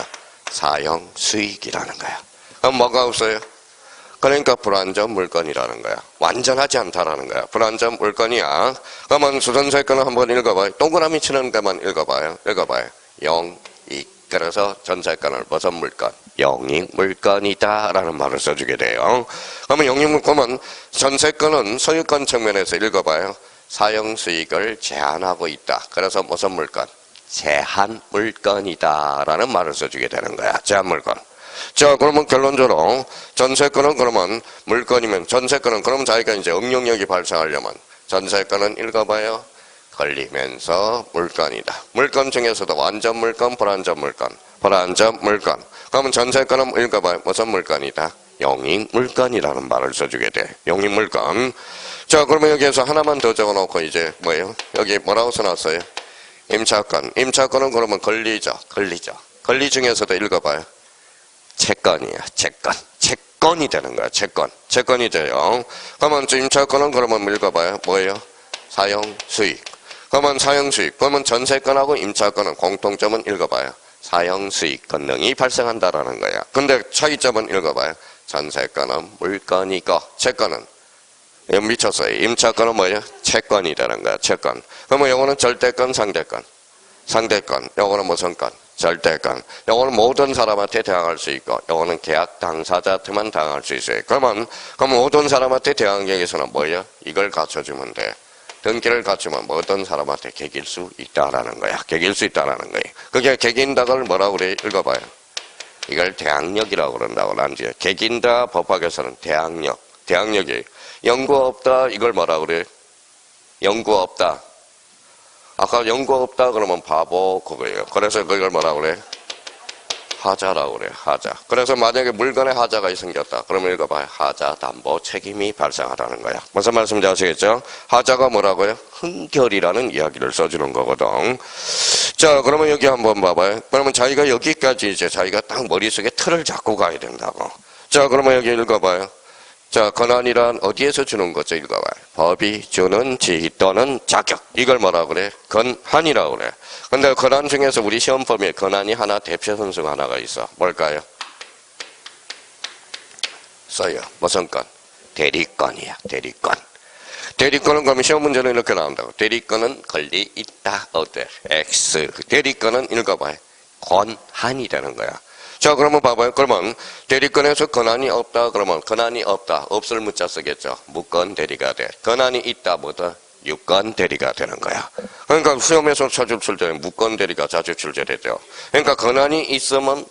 사용, 수익이라는 거야. 그럼 뭐가 없어요? 그러니까 불완전 물건이라는 거야. 완전하지 않다라는 거야. 불완전 물건이야. 그러면 전세권을 한번 읽어봐요. 동그라미 치는 것만 읽어봐요. 영익. 그래서 전세권을 무슨 물건? 영익 물건이다 라는 말을 써주게 돼요. 그러면 영익 물건은 전세권은 소유권 측면에서 읽어봐요. 사용 수익을 제한하고 있다. 그래서 무슨 물건? 제한 물건이다 라는 말을 써주게 되는 거야. 제한 물건. 자, 그러면 결론적으로 전세권은 그러면 물건이면 전세권은 그러면 자기가 이제 응용력이 발생하려면 전세권은 읽어봐요. 걸리면서 물건이다. 물건 중에서도 완전 물건, 불완전 물건. 불완전 물건. 그러면 전세권은 읽어봐요. 무슨 물건이다? 영익 물건이라는 말을 써주게 돼. 영익 물건. 자, 그러면 여기에서 하나만 더 적어놓고 이제 뭐예요? 여기 뭐라고 써놨어요? 임차권. 임차권은 그러면 권리죠. 권리 중에서도 읽어봐요. 채권이야. 채권이 되는 거야. 채권이 돼요. 그러면 임차권은 그러면 읽어봐요. 뭐예요? 사용 수익. 그러면 사용 수익. 그러면 전세권하고 임차권은 공통점은 읽어봐요. 사용 수익 권능이 발생한다라는 거야. 근데 차이점은 읽어봐요. 전세권은 물건이고 채권은 미쳤어요. 임차권은 뭐예요? 채권이 되는 거야. 채권. 그러면 요거는 절대권, 상대권. 요거는 무슨 권? 절대권. 요거는 모든 사람한테 대항할 수 있고, 요거는 계약 당사자한테만 당할 수 있어요. 그럼 모든 사람한테 대항하기 위해서는 뭐예요? 이걸 갖춰주면 돼. 등기를 갖추면 모든 사람한테 개길 수 있다라는 거야. 개길 수 있다라는 거야. 그게 개긴다를 뭐라고 그래? 읽어봐요. 이걸 대항력이라고 그런다고. 난지 개긴다 법학에서는 대항력이 연구 없다. 이걸 뭐라고 그래? 연구 없다. 아까 연구 없다 그러면 바보 그거예요. 그래서 그걸 뭐라고 그래? 하자라고 그래. 하자. 그래서 만약에 물건에 하자가 생겼다. 그러면 읽어봐요. 하자 담보 책임이 발생하다는 거야. 무슨 말씀인지 아시겠죠? 하자가 뭐라고요? 흥결이라는 이야기를 써주는 거거든. 자, 그러면 여기 한번 봐봐요. 그러면 자기가 여기까지 이제 자기가 딱 머릿속에 틀을 잡고 가야 된다고. 자, 그러면 여기 읽어봐요. 자, 권한이란 어디에서 주는 거죠? 읽어봐요. 법이 주는 지위 또는 자격. 이걸 뭐라고 그래? 권한이라고 그래. 근데 권한 중에서 우리 시험범위에 권한이 하나, 대표 선수가 하나가 있어. 뭘까요? 써요. 무슨 건? 대리권이야. 대리권은 그러면 시험 문제는 이렇게 나온다고. 대리권은 권리 있다. 어때? X. 대리권은 읽어봐요. 권한이 되는 거야. 자, 그러면 봐봐요. 그러면 대리권에서 권한이 없다. 그러면 권한이 없다. 없을 문자 쓰겠죠. 무권 대리가 돼. 권한이 있다. 뭐다? 유권 대리가 되는 거야. 그러니까 시험에서 자주 출제돼. 무권 대리가 자주 출제되죠. 그러니까 권한이 있으면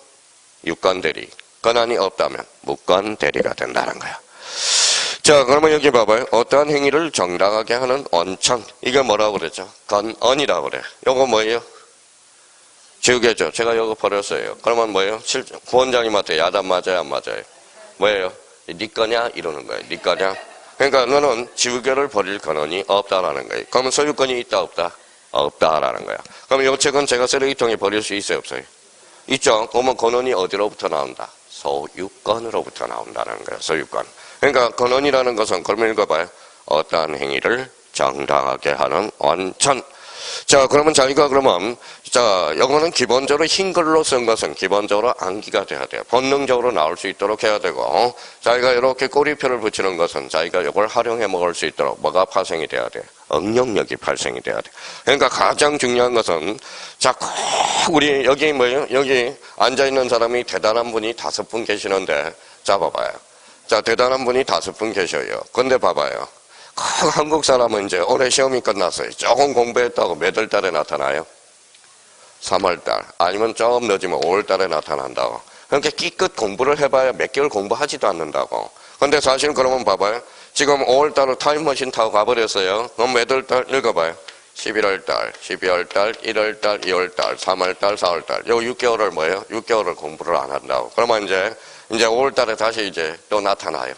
유권 대리. 권한이 없다면 무권 대리가 된다는 거야. 자, 그러면 여기 봐봐요. 어떠한 행위를 정당하게 하는 원천. 이게 뭐라고 그랬죠? 권언이라고 그래. 요거 뭐예요? 지우개죠. 제가 이거 버렸어요. 그러면 뭐예요? 부원장님한테 야단 맞아요? 안 맞아요? 뭐예요? 네 거냐? 이러는 거예요. 네 거냐? 그러니까 너는 지우개를 버릴 권한이 없다라는 거예요. 그러면 소유권이 있다 없다? 없다라는 거야. 그러면 이 책은 제가 쓰레기통에 버릴 수 있어요 없어요? 있죠. 그러면 권한이 어디로부터 나온다? 소유권으로부터 나온다는 거예요. 소유권. 그러니까 권한이라는 것은 그러면 읽어봐요. 어떠한 행위를 정당하게 하는 원천. 자, 그러면 자기가 그러면 자, 이거는 기본적으로 흰 글로 쓴 것은 기본적으로 암기가 돼야 돼요. 본능적으로 나올 수 있도록 해야 되고, 자기가 이렇게 꼬리표를 붙이는 것은 자기가 이걸 활용해 먹을 수 있도록 뭐가 발생이 돼야 돼? 응용력이 발생이 돼야 돼. 그러니까 가장 중요한 것은 자, 꼭 우리 여기 뭐예요? 여기 앉아 있는 사람이 대단한 분이 5분 계시는데, 자 봐봐요. 자, 대단한 분이 5분 계셔요. 근데 봐봐요. 한국 사람은 이제 올해 시험이 끝났어요. 조금 공부했다고 몇 월 달에 나타나요? 3월 달. 아니면 조금 늦으면 5월 달에 나타난다고. 그러니까 끼끗 공부를 해봐야 몇 개월 공부하지도 않는다고. 근데 사실 그러면 봐봐요. 지금 5월 달로 타임머신 타고 가버렸어요. 그럼 몇 월 달 읽어봐요. 11월달, 12월달, 1월달, 2월달, 3월달, 4월달. 요 6개월을 뭐예요? 6개월을 공부를 안 한다고. 그러면 이제 5월달에 다시 이제 또 나타나요.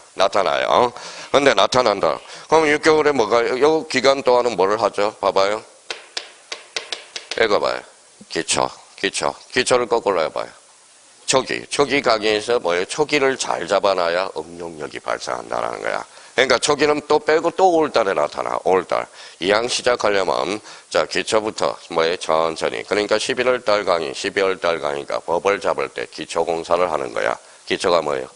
근데 나타난다. 그럼 6개월에 뭐가, 요 기간 동안은 뭐를 하죠? 봐봐요. 읽어봐요. 기초를 거꾸로 해봐요. 초기 강의에서 뭐예요? 초기를 잘 잡아놔야 응용력이 발생한다는 거야. 그러니까 초기는 또 빼고 또 5월달에 나타나. 5월달. 2학 시작하려면 자 기초부터 뭐예요? 천천히. 그러니까 11월달 강의, 12월달 강의가 법을 잡을 때 기초 공사를 하는 거야. 기초가 뭐예요?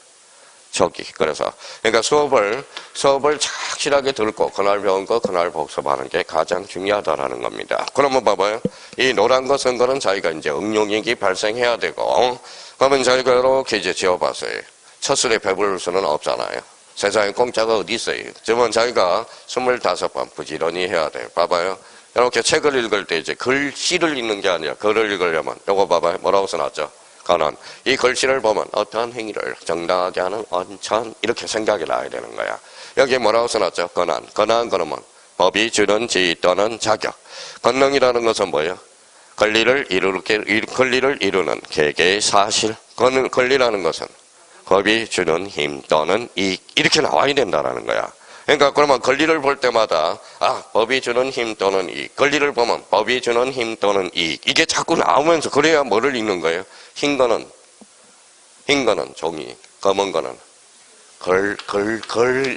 초기. 그러니까 수업을 착실하게 듣고 그날 배운 거 그날 복습하는 게 가장 중요하다라는 겁니다. 그러면 봐봐요. 이 노란 거 쓴 거는 자기가 이제 응용력이 발생해야 되고, 그러면 자기가 이렇게 이제 지어봤어요. 첫술에 배부를 수는 없잖아요. 세상에 공짜가 어디 있어요. 저번 자기가 25번 부지런히 해야 돼요. 봐봐요. 이렇게 책을 읽을 때 이제 글씨를 읽는 게 아니라 글을 읽으려면 요거 봐봐요. 뭐라고 써놨죠? 건원. 이 글씨를 보면 어떠한 행위를 정당하게 하는 원천 이렇게 생각이 나야 되는 거야. 여기에 뭐라고 써놨죠? 건원. 건원 그러면 법이 주는 지위 또는 자격. 권능이라는 것은 뭐예요? 권리를 이루는 계계의 사실. 권리라는 것은 법이 주는 힘 또는 이익 이렇게 나와야 된다라는 거야. 그러니까 그러면 권리를 볼 때마다 법이 주는 힘 또는 이익. 권리를 보면 법이 주는 힘 또는 이익. 이게 자꾸 나오면서 그래야 뭐를 읽는 거예요? 흰 거는 종이, 검은 거는 글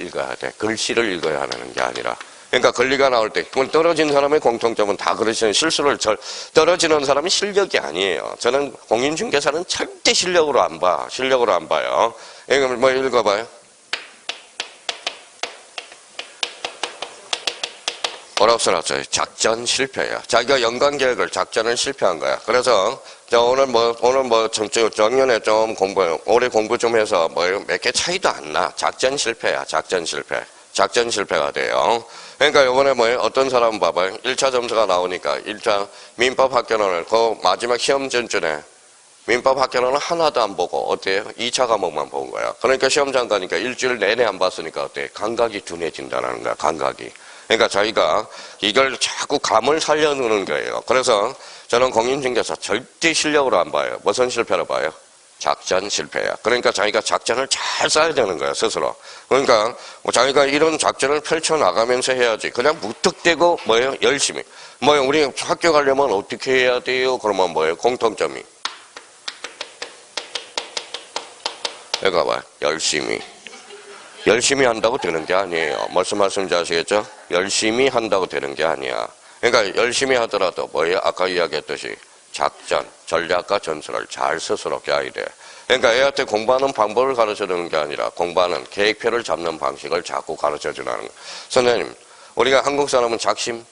읽어야 돼. 글씨를 읽어야 하는 게 아니라. 그러니까 권리가 나올 때, 떨어진 사람의 공통점은 다 그러시는 실수를 떨어지는 사람이 실력이 아니에요. 저는 공인중개사는 절대 실력으로 안 봐요. 이거 뭐 읽어봐요. 뭐라고 써놨어요? 작전 실패야. 자기가 연간 계획을 작전을 실패한 거야. 그래서 오늘 작년에 좀 올해 공부 좀 해서 몇 개 차이도 안 나. 작전 실패야. 작전 실패가 돼요. 그러니까 이번에 어떤 사람 봐봐요. 1차 점수가 나오니까 1차 민법 학견원을 그 마지막 시험 전전에 민법 학견원은 하나도 안 보고 어때요? 2차 과목만 본 거야. 그러니까 시험장 가니까 일주일 내내 안 봤으니까 어때? 감각이 둔해진다는 거야. 감각이. 그러니까 자기가 이걸 자꾸 감을 살려두는 거예요. 그래서 저는 공인중개사 절대 실력으로 안 봐요. 무슨 실패로 봐요? 작전 실패야. 그러니까 자기가 작전을 잘 써야 되는 거야, 스스로. 그러니까 자기가 이런 작전을 펼쳐나가면서 해야지. 그냥 무턱대고 열심히. 우리 학교 가려면 어떻게 해야 돼요? 그러면 공통점이. 내가 봐요. 열심히 한다고 되는 게 아니에요. 무슨 말씀인지 아시겠죠? 열심히 한다고 되는 게 아니야. 그러니까 열심히 하더라도 아까 이야기했듯이 작전, 전략과 전술을 잘 스스로 껴야 돼. 그러니까 애한테 공부하는 방법을 가르쳐주는 게 아니라 공부하는 계획표를 잡는 방식을 자꾸 가르쳐주라는 거예요. 선생님, 우리가 한국 사람은 작심?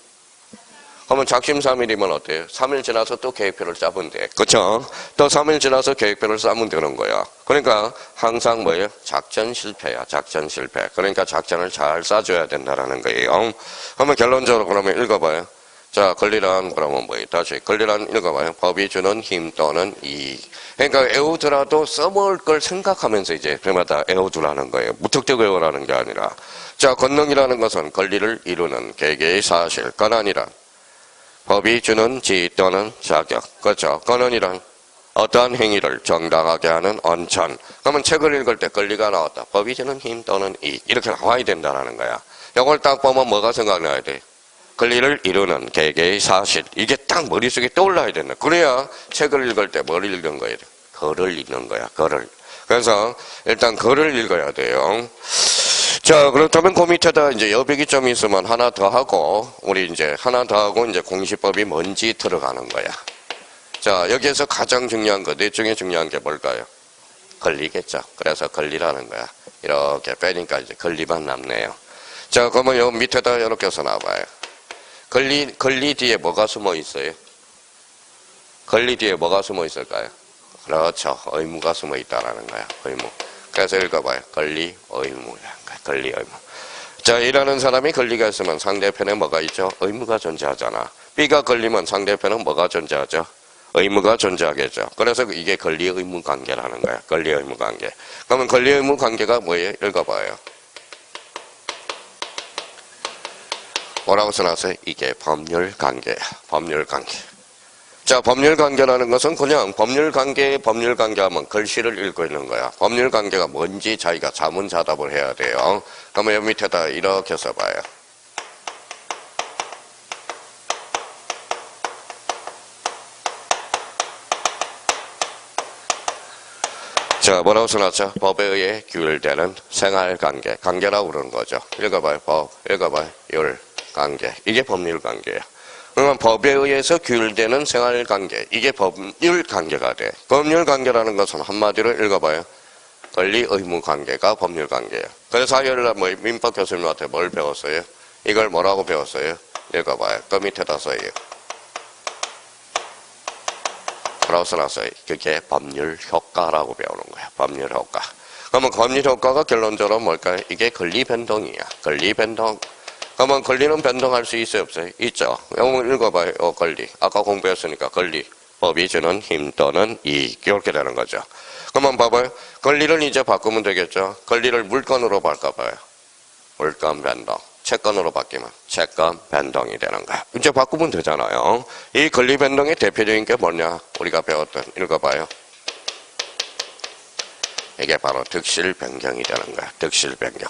그러면 작심 3일이면 어때요? 3일 지나서 또 계획표를 짜면 돼. 그쵸? 또 3일 지나서 계획표를 짜면 되는 거야. 그러니까 항상 작전 실패야. 작전 실패. 그러니까 작전을 잘 짜줘야 된다라는 거예요. 그러면 결론적으로 그러면 읽어봐요. 자, 권리란 그러면 다시 권리란 읽어봐요. 법이 주는 힘 또는 이익. 그러니까 애우더라도 써먹을 걸 생각하면서 이제 그마다 애우두라는 거예요. 무턱대고 외우라는 게 아니라. 자, 권능이라는 것은 권리를 이루는 계계의 사실. 권한이란 법이 주는 지위 또는 자격. 그렇죠. 권한이란 어떠한 행위를 정당하게 하는 원천. 그러면 책을 읽을 때 권리가 나왔다. 법이 주는 힘 또는 이익. 이렇게 나와야 된다는 거야. 이걸 딱 보면 뭐가 생각나야 돼? 권리를 이루는 계계의 사실. 이게 딱 머릿속에 떠올라야 된다. 그래야 책을 읽을 때 뭘 읽는 거예요? 글을 읽는 거야. 글을. 그래서 일단 글을 읽어야 돼요. 자, 그렇다면 그 밑에다 이제 여백이 좀 있으면 하나 더 하고, 우리 이제 하나 더 하고 이제 공시법이 뭔지 들어가는 거야. 자, 여기에서 가장 중요한 거, 넷 중에 중요한 게 뭘까요? 권리겠죠. 그래서 권리라는 거야. 이렇게 빼니까 이제 권리만 남네요. 자, 그러면 요 밑에다 이렇게 써놔봐요. 권리 뒤에 뭐가 숨어 있어요? 권리 뒤에 뭐가 숨어 있을까요? 그렇죠. 의무가 숨어 있다라는 거야. 의무. 그래서 읽어봐요. 권리, 의무야. 권리, 의무. 자, 일하는 사람이 권리가 있으면 상대편에 뭐가 있죠? 의무가 존재하잖아. B가 걸리면 상대편은 뭐가 존재하죠? 의무가 존재하겠죠. 그래서 이게 권리, 의무 관계라는 거야. 권리, 의무 관계. 그러면 권리, 의무 관계가 뭐예요? 읽어봐요. 뭐라고 써놨어요? 이게 법률관계야. 법률관계. 자, 법률관계라는 것은 그냥 법률관계 하면 글씨를 읽고 있는 거야. 법률관계가 뭔지 자기가 자문자답을 해야 돼요. 그러면 여기 밑에다 이렇게 써봐요. 자, 뭐라고 써놨죠? 법에 의해 규율되는 생활관계. 관계라고 그러는 거죠. 읽어봐요. 법, 읽어봐요. 율, 관계. 이게 법률관계야. 그러면 법에 의해서 규율되는 생활관계. 이게 법률관계가 돼. 법률관계라는 것은 한마디로 읽어봐요. 권리, 의무 관계가 법률관계예요. 그래서 화요일날 민법 교수님한테 뭘 배웠어요? 이걸 뭐라고 배웠어요? 읽어봐요. 그 밑에다 써요. 뭐라고 써놨어요? 그게 법률 효과라고 배우는 거야. 법률 효과. 그러면 법률 효과가 결론적으로 뭘까요? 이게 권리 변동이야. 권리 변동. 그러면 권리는 변동할 수 있어요? 없어요? 있죠. 영어 읽어봐요. 권리. 아까 공부했으니까 권리. 법이 주는 힘 또는 이익. 이렇게 되는 거죠. 그러면 봐봐요. 권리를 이제 바꾸면 되겠죠. 권리를 물건으로 바꿔봐요. 물건 변동. 채권으로 바뀌면 채권 변동이 되는 거야. 이제 바꾸면 되잖아요. 이 권리 변동의 대표적인 게 뭐냐? 우리가 배웠던 읽어봐요. 이게 바로 득실 변경이 되는 거야. 득실 변경.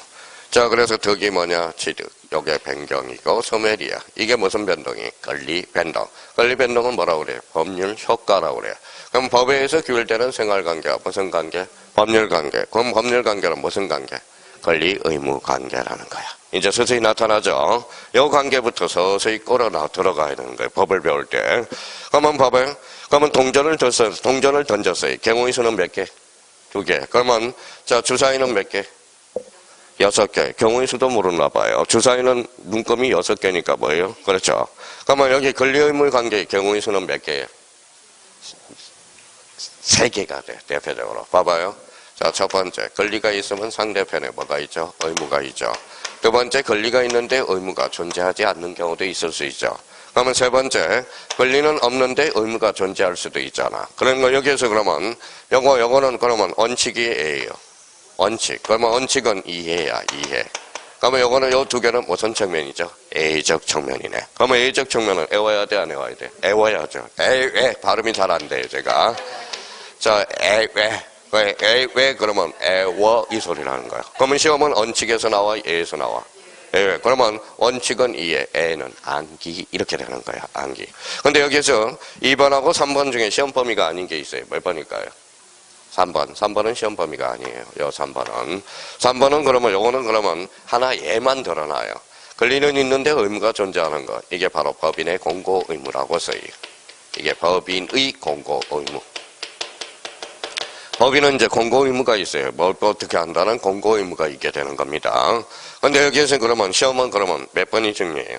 자, 그래서 득이 뭐냐? 취득. 요게 변경이고 소멸이야. 이게 무슨 변동이? 권리 변동. 권리 변동은 뭐라고 그래요? 법률 효과라고 그래요. 그럼 법에 의해서 규율되는 생활관계와 무슨 관계? 법률관계. 그럼 법률관계는 무슨 관계? 권리 의무 관계라는 거야. 이제 서서히 나타나죠. 요 관계부터 서서히 끌어 들어가야 되는 거예요. 법을 배울 때. 그러면 봐봐요. 그러면 동전을 던졌어요. 경우의 수는 몇 개? 2개. 그러면 자, 주사위는 몇 개? 6개. 경우의 수도 모르나 봐요. 주사위는 눈금이 6개니까 뭐예요? 그렇죠. 그러면 여기 권리 의무 관계의 경우의 수는 몇 개예요? 3개가 돼. 대표적으로. 봐봐요. 자, 첫 번째, 권리가 있으면 상대편에 뭐가 있죠? 의무가 있죠. 두 번째, 권리가 있는데 의무가 존재하지 않는 경우도 있을 수 있죠. 그러면 세 번째, 권리는 없는데 의무가 존재할 수도 있잖아. 그런 거 여기에서 그러면 요거는 그러면 원칙이 A예요. 원칙. 그러면 원칙은 이해야, 이해. 그러면 요거는 요 2개는 무슨 측면이죠? A적 측면이네. 그러면 A적 측면은 애워야 돼, 안 애워야 돼? 애워야죠. 발음이 잘 안 돼요, 제가. 자, 왜 그러면 애워 이 소리를 하는 거야. 그러면 시험은 원칙에서 나와, 애에서 나와. 그러면 원칙은 이해, 애는 암기 이렇게 되는 거야. 암기. 근데 여기에서 2번하고 3번 중에 시험 범위가 아닌 게 있어요. 몇 번일까요? 3번. 3번은 시험 범위가 아니에요. 요 3번은 그러면 요거는 그러면 하나 얘만 드러나요. 권리는 있는데 의무가 존재하는 것. 이게 바로 법인의 공고 의무라고 써요. 이게 법인의 공고 의무. 법인은 이제 공고 의무가 있어요. 뭘 어떻게 한다는 공고 의무가 있게 되는 겁니다. 근데 여기에서 그러면 시험은 그러면 몇 번이 중요해요?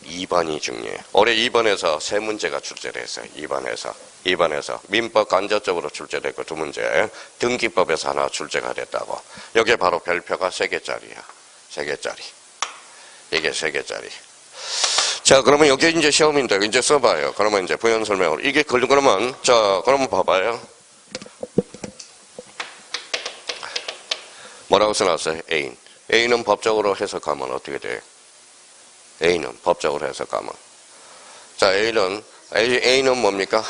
2번이 중요해요. 올해 2번에서 3문제가 출제됐어요. 2번에서 민법 간접적으로 출제됐고 2문제, 등기법에서 하나 출제가 됐다고. 여기에 바로 별표가 3개짜리야. 3개짜리. 이게 3개짜리. 자, 그러면 여기 이제 시험인데 이제 써봐요. 그러면 이제 부연 설명으로 이게 그러면 자, 그러면 봐봐요. 뭐라고 써놨어요? 애인. 애인은 법적으로 해석하면 어떻게 돼요? A는 법적으로 해석하면. 자, A는 뭡니까?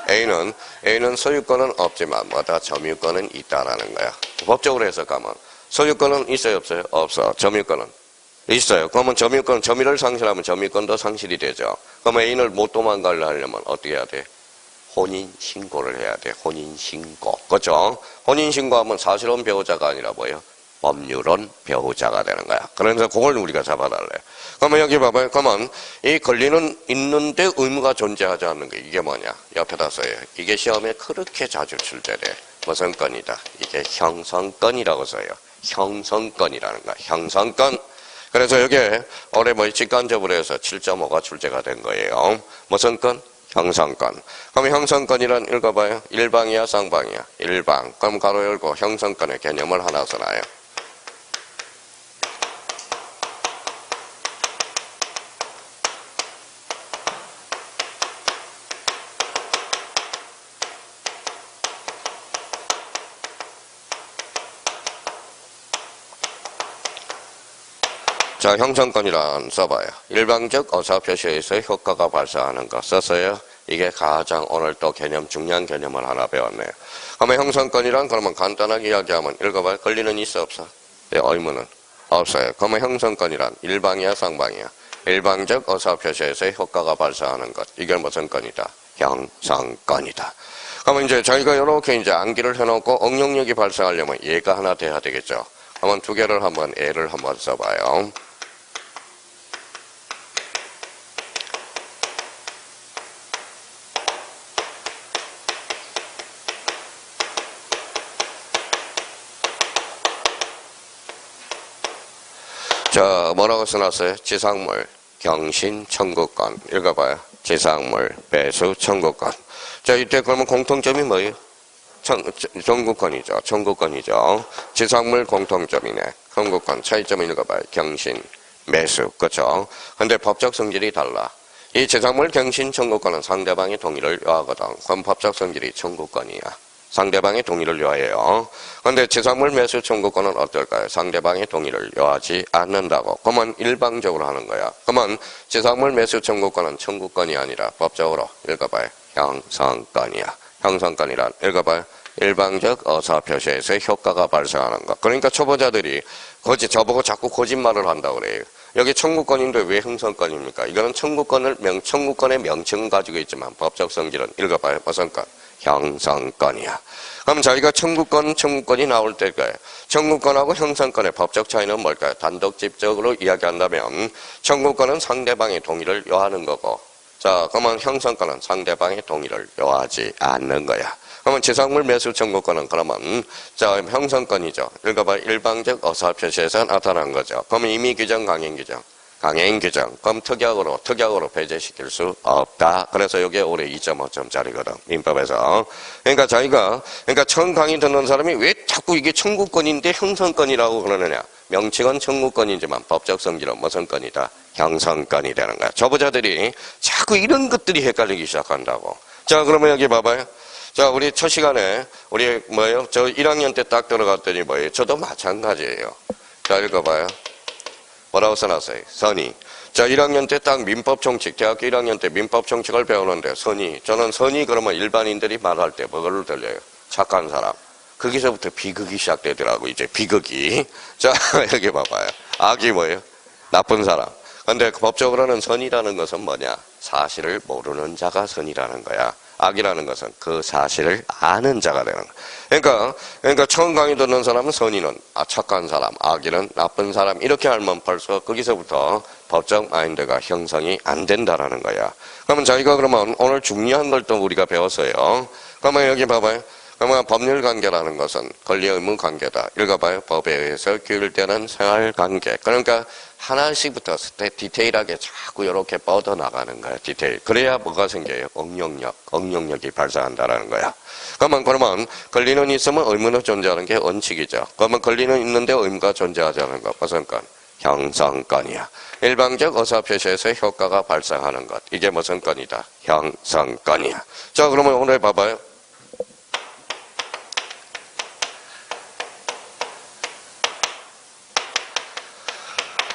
A는 소유권은 없지만 뭐다 점유권은 있다라는 거야. 법적으로 해석하면. 소유권은 있어요, 없어요? 없어. 점유권은 있어요. 그러면 점유를 상실하면 점유권도 상실이 되죠. 그러면 A를 못 도망가려 하려면 어떻게 해야 돼? 혼인신고를 해야 돼. 혼인신고. 그렇죠? 혼인신고하면 사실혼 배우자가 아니라 뭐예요? 법률은 배우자가 되는 거야. 그래서 그걸 우리가 잡아달래. 그러면 여기 봐봐요. 그러면 이 권리는 있는데 의무가 존재하지 않는 게 이게 뭐냐? 옆에다 써요. 이게 시험에 그렇게 자주 출제돼. 무슨 건이다? 이게 형성건이라고 써요. 형성건이라는 거야. 형성건. 그래서 여기에 올해 직간접으로 해서 7.5가 출제가 된 거예요. 무슨 건? 형성건. 그럼 형성건이란 읽어봐요. 일방이야, 쌍방이야? 일방. 그럼 가로 열고 형성건의 개념을 하나 써놔요. 자, 형성권이란 써봐요. 일방적 어사표시에서 효과가 발생하는 거 썼어요. 이게 가장 오늘 또 개념, 중요한 개념을 하나 배웠네요. 그러면 형성권이란 그러면 간단하게 이야기하면 읽어봐요. 권리는 있어 없어? 네, 의무는 없어요. 그러면 형성권이란 일방이야 쌍방이야? 일방적 어사표시에서 효과가 발생하는 것. 이게 무슨 건이다? 형성권이다. 그러면 이제 저희가 이렇게 이제 암기를 해놓고 응용력이 발생하려면 얘가 하나 돼야 되겠죠. 그러면 두 개를 한번 예를 한번 써봐요. 자, 뭐라고 써놨어요? 지상물, 경신, 청구권. 읽어봐요. 지상물, 배수, 청구권. 자, 이때 그러면 공통점이 뭐예요? 청구권이죠. 청구권이죠. 지상물 공통점이네. 청구권. 차이점을 읽어봐요. 경신, 매수. 그렇죠? 근데 법적 성질이 달라. 이 지상물, 경신, 청구권은 상대방의 동의를 요하거든. 그럼 법적 성질이 청구권이야. 상대방의 동의를 요해요. 그런데 지상물 매수 청구권은 어떨까요? 상대방의 동의를 요하지 않는다고. 그러면 일방적으로 하는 거야. 그러면 지상물 매수 청구권은 청구권이 아니라 법적으로 읽어봐요. 형성권이야. 형성권이란 읽어봐요. 일방적 어사표시에서 효과가 발생하는 것. 그러니까 초보자들이 저보고 자꾸 거짓말을 한다고 그래요. 여기 청구권인데 왜 형성권입니까? 이거는 청구권의 명칭은 가지고 있지만 법적 성질은 읽어봐요. 무슨 건? 형성권이야. 그럼 저희가 청구권이 나올 때까요. 청구권하고 형성권의 법적 차이는 뭘까요? 단독집적으로 이야기한다면 청구권은 상대방의 동의를 요하는 거고, 자, 그러면 형성권은 상대방의 동의를 요하지 않는 거야. 그러면 지상물 매수 청구권은 그러면 자, 형성권이죠. 읽어봐. 일방적 어사표시에서 나타난 거죠. 그러면 임의 규정, 강행 규정. 강행 규정. 그럼 특약으로 배제시킬 수 없다. 그래서 이게 올해 2.5점짜리거든. 민법에서. 그러니까 처음 강의 듣는 사람이 왜 자꾸 이게 청구권인데 형성권이라고 그러느냐. 명칭은 청구권이지만 법적 성질은 무슨 건이다? 형성권이 되는 거야. 초보자들이 자꾸 이런 것들이 헷갈리기 시작한다고. 자, 그러면 여기 봐봐요. 자, 우리 첫 시간에, 저 1학년 때 딱 들어갔더니 뭐예요? 저도 마찬가지예요. 자, 읽어봐요. 뭐라고 써놨어요? 선의. 자, 1학년 때 딱 민법총칙, 대학교 1학년 때 민법총칙을 배우는데, 저는 선의 그러면 일반인들이 말할 때 뭐를 들려요? 착한 사람. 거기서부터 비극이 시작되더라고, 이제 비극이. 자, 여기 봐봐요. 악이 뭐예요? 나쁜 사람. 근데 법적으로는 선이라는 것은 뭐냐? 사실을 모르는 자가 선이라는 거야. 악이라는 것은 그 사실을 아는 자가 되는 거야. 그러니까 처음 강의 듣는 사람은 선의는 착한 사람, 악인은 나쁜 사람 이렇게 알면 벌써 거기서부터 법적 마인드가 형성이 안 된다라는 거야. 그러면 저희가 그러면 오늘 중요한 걸 또 우리가 배웠어요. 그러면 여기 봐봐요. 그러면 법률 관계라는 것은 권리 의무 관계다. 읽어봐요. 법에 의해서 규율되는 생활 관계. 그러니까 하나씩부터 디테일하게 자꾸 이렇게 뻗어나가는 거야. 디테일. 그래야 뭐가 생겨요? 응용력이 발생한다라는 거야. 그러면 권리는 있으면 의무는 존재하는 게 원칙이죠. 그러면 권리는 있는데 의무가 존재하지 않는 것. 무슨 건? 형성권이야. 일방적 어사표시에서 효과가 발생하는 것. 이게 무슨 건이다? 형성권이야. 자, 그러면 오늘 봐봐요.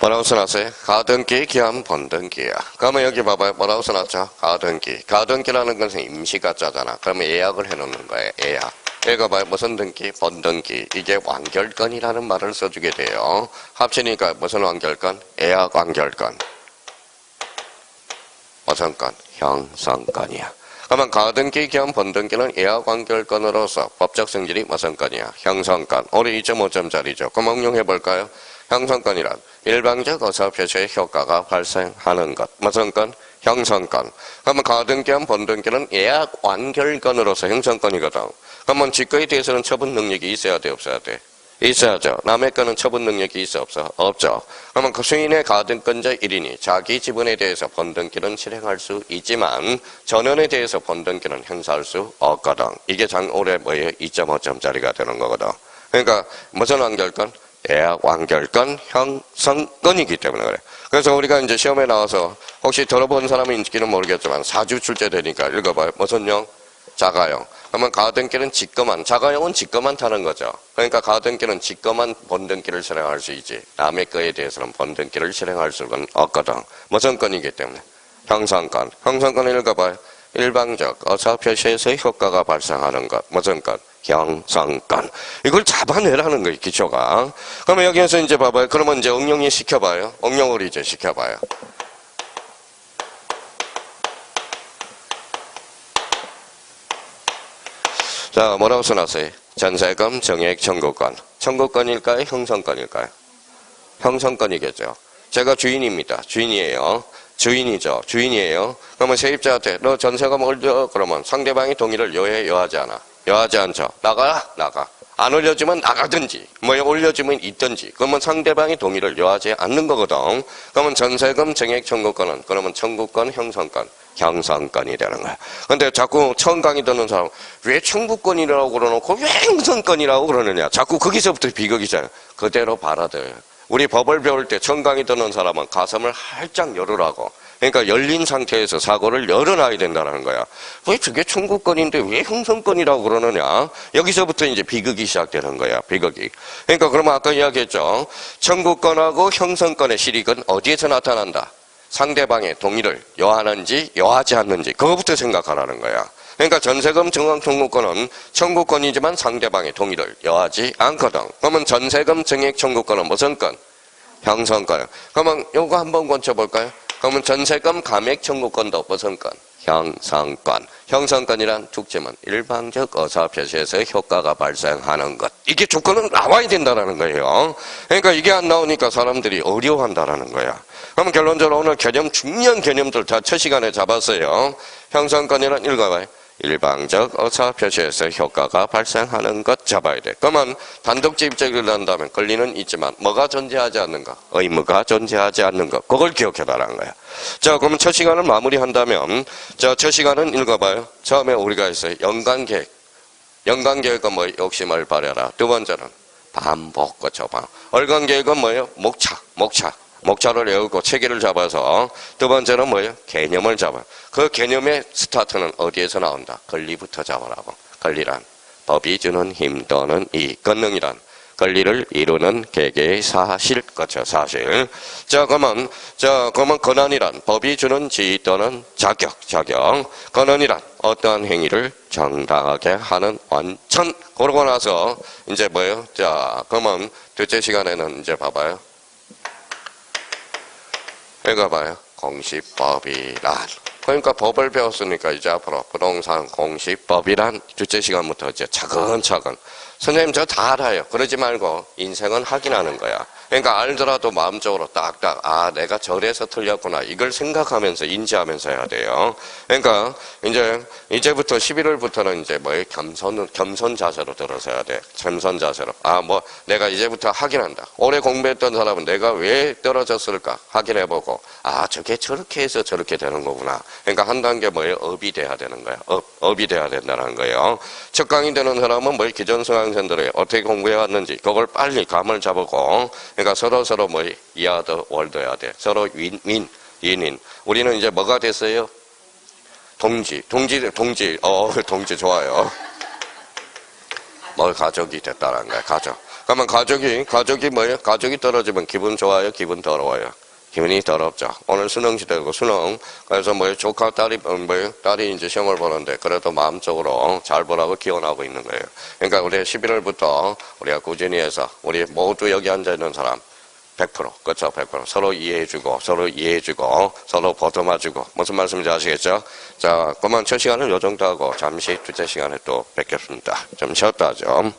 뭐라고 써놨어요? 가등기, 기한, 번등기야. 그러면 여기 봐봐요. 뭐라고 써놨죠? 가등기. 가등기라는 것은 임시가짜잖아. 그러면 예약을 해놓는 거예요. 예약. 읽어봐요. 무슨 등기? 번등기. 이게 완결건이라는 말을 써주게 돼요. 합치니까 무슨 완결건? 예약 완결건. 무슨 건? 형성건이야. 그러면 가등기, 기한, 번등기는 예약 완결건으로서 법적 성질이 무슨 건이야? 형성건. 올해 2.5점짜리죠. 그럼 응용해볼까요? 형성건이란 일방적 어사표시의 효과가 발생하는 것. 무슨 건? 형성건. 그러면 가등기한 번등기는 예약 완결건으로서 형성건이거든. 그러면 지거에 대해서는 처분 능력이 있어야 돼, 없어야 돼? 있어야죠. 남의 거는 처분 능력이 있어, 없어? 없죠. 그러면 그 수인의 가등권자 1인이 자기 지분에 대해서 번등기는 실행할 수 있지만 전원에 대해서 번등기는 행사할 수 없거든. 이게 올해 뭐예요? 2.5점짜리가 되는 거거든. 그러니까 무슨 완결건? 예약 완결건 형성건이기 때문에 그래. 그래서 우리가 이제 시험에 나와서 혹시 들어본 사람이 있기는 모르겠지만 사주 출제되니까 읽어봐요. 무슨 형? 자가형. 그러면 가등길은 직거만, 자가용은 직거만 타는 거죠. 그러니까 가등길은 직거만 번등길을 실행할 수 있지. 남의 거에 대해서는 번등길을 실행할 수는 없거든. 무슨 건이기 때문에. 형성건. 형성건을 읽어봐요. 일방적 어사표시에서 효과가 발생하는 것. 무슨 것? 형성건. 이걸 잡아내라는 거예요, 기초가. 그러면 여기에서 이제 봐봐요. 그러면 이제 응용이 시켜봐요. 응용을 이제 시켜봐요. 자, 뭐라고 써놨어요? 전세금, 정액, 청구권. 청구권일까요? 형성권일까요? 형성권이겠죠. 제가 주인입니다. 주인이에요. 주인이죠. 주인이에요. 그러면 세입자한테 너 전세금 올려? 그러면 상대방이 동의를 여해, 여하지 않아? 여하지 않죠. 나가? 나가. 안 올려주면 나가든지, 뭐 올려주면 있든지. 그러면 상대방이 동의를 여하지 않는 거거든. 그러면 전세금, 정액, 청구권은 그러면 청구권, 형성권. 형성권이 되는 거야. 근데 자꾸 처음 강의 듣는 사람은 왜 청구권이라고 그러놓고 왜 형성권이라고 그러느냐. 자꾸 거기서부터 비극이잖아요. 그대로 받아들여요. 우리 법을 배울 때 처음 강의 듣는 사람은 가슴을 활짝 열으라고. 그러니까 열린 상태에서 사고를 열어놔야 된다는 거야. 왜 저게 청구권인데 왜 형성권이라고 그러느냐. 여기서부터 이제 비극이 시작되는 거야. 비극이. 그러니까 그러면 아까 이야기했죠. 청구권하고 형성권의 실익은 어디에서 나타난다? 상대방의 동의를 여하는지 여하지 않는지 그거부터 생각하라는 거야. 그러니까 전세금 정황 청구권은 청구권이지만 상대방의 동의를 여하지 않거든. 그러면 전세금 정액 청구권은 무슨 건? 형성권. 그러면 요거 한번 고쳐볼까요? 그러면 전세금 감액 청구권도 무슨 건? 형성권. 형성권이란 축제면 일방적 어사표시에서 효과가 발생하는 것. 이게 조건은 나와야 된다는 거예요. 그러니까 이게 안 나오니까 사람들이 어려워한다는 거야. 그럼 결론적으로 오늘 개념, 중요한 개념들 다 첫 시간에 잡았어요. 형성권이란 읽어봐요. 일방적 어사표시에서 효과가 발생하는 것 잡아야 돼. 그러면 단독 집적을 한다면 권리는 있지만 뭐가 존재하지 않는가? 의무가 존재하지 않는 것. 그걸 기억해달라는 거야. 자, 그러면 첫 시간을 마무리한다면, 자, 첫 시간은 읽어봐요. 처음에 우리가 했어요. 연간계획. 연간계획은 뭐 욕심을 버려라. 두 번째는 반복, 그쵸? 월간계획은 뭐예요? 목차. 목차를 외우고 체계를 잡아서 두 번째는 뭐예요? 개념을 잡아. 그 개념의 스타트는 어디에서 나온다? 권리부터 잡아라고. 권리란 법이 주는 힘 또는 이익. 권능이란 권리를 이루는 개개의 사실. 그렇죠, 사실. 자, 그러면 권한이란 법이 주는 지위 또는 자격. 권한이란 어떠한 행위를 정당하게 하는 완천. 그러고 나서 이제 뭐예요? 자, 그러면 둘째 시간에는 이제 봐봐요. 읽어봐요. 공시법이란. 그러니까 법을 배웠으니까 이제 앞으로 부동산 공시법이란 둘째 시간부터 이제 차근차근. 선생님 저 다 알아요. 그러지 말고 인생은 확인하는 거야. 그러니까 알더라도 마음적으로 딱딱 아 내가 저래서 틀렸구나 이걸 생각하면서 인지하면서 해야 돼요. 그러니까 이제부터 11월부터는 이제 뭐예요? 겸손 자세로 들어서야 돼. 겸손 자세로. 아 뭐 내가 이제부터 확인한다. 오래 공부했던 사람은 내가 왜 떨어졌을까 확인해보고 아 저게 저렇게 해서 저렇게 되는 거구나. 그러니까 한 단계 뭐예요? 업이 돼야 되는 거야. 업이 돼야 된다는 거예요. 첫 강의 되는 사람은 뭐예요? 기존 수강생들이 어떻게 공부해왔는지 그걸 빨리 감을 잡고 그러니까 서로 뭐 이하더 월더야 돼. 서로 윈윈. 우리는 이제 뭐가 됐어요? 동지 좋아요. 뭐 가족이 됐다는 거야. 가족. 그러면 가족이 뭐예요? 가족이 떨어지면 기분 좋아요? 기분 더러워요? 기분이 더럽죠. 오늘 수능 시대고 수능. 그래서 뭐예요? 조카 딸이 이제 시험을 보는데 그래도 마음적으로 잘 보라고 기원하고 있는 거예요. 그러니까 우리 11월부터 우리가 꾸준히 해서 우리 모두 여기 앉아 있는 사람 100%, 그렇죠? 100% 서로 이해해주고 서로 보듬어주고 무슨 말씀인지 아시겠죠? 자, 그러면 첫 시간은 요 정도 하고 잠시 둘째 시간에 또 뵙겠습니다. 좀 쉬었다 하죠.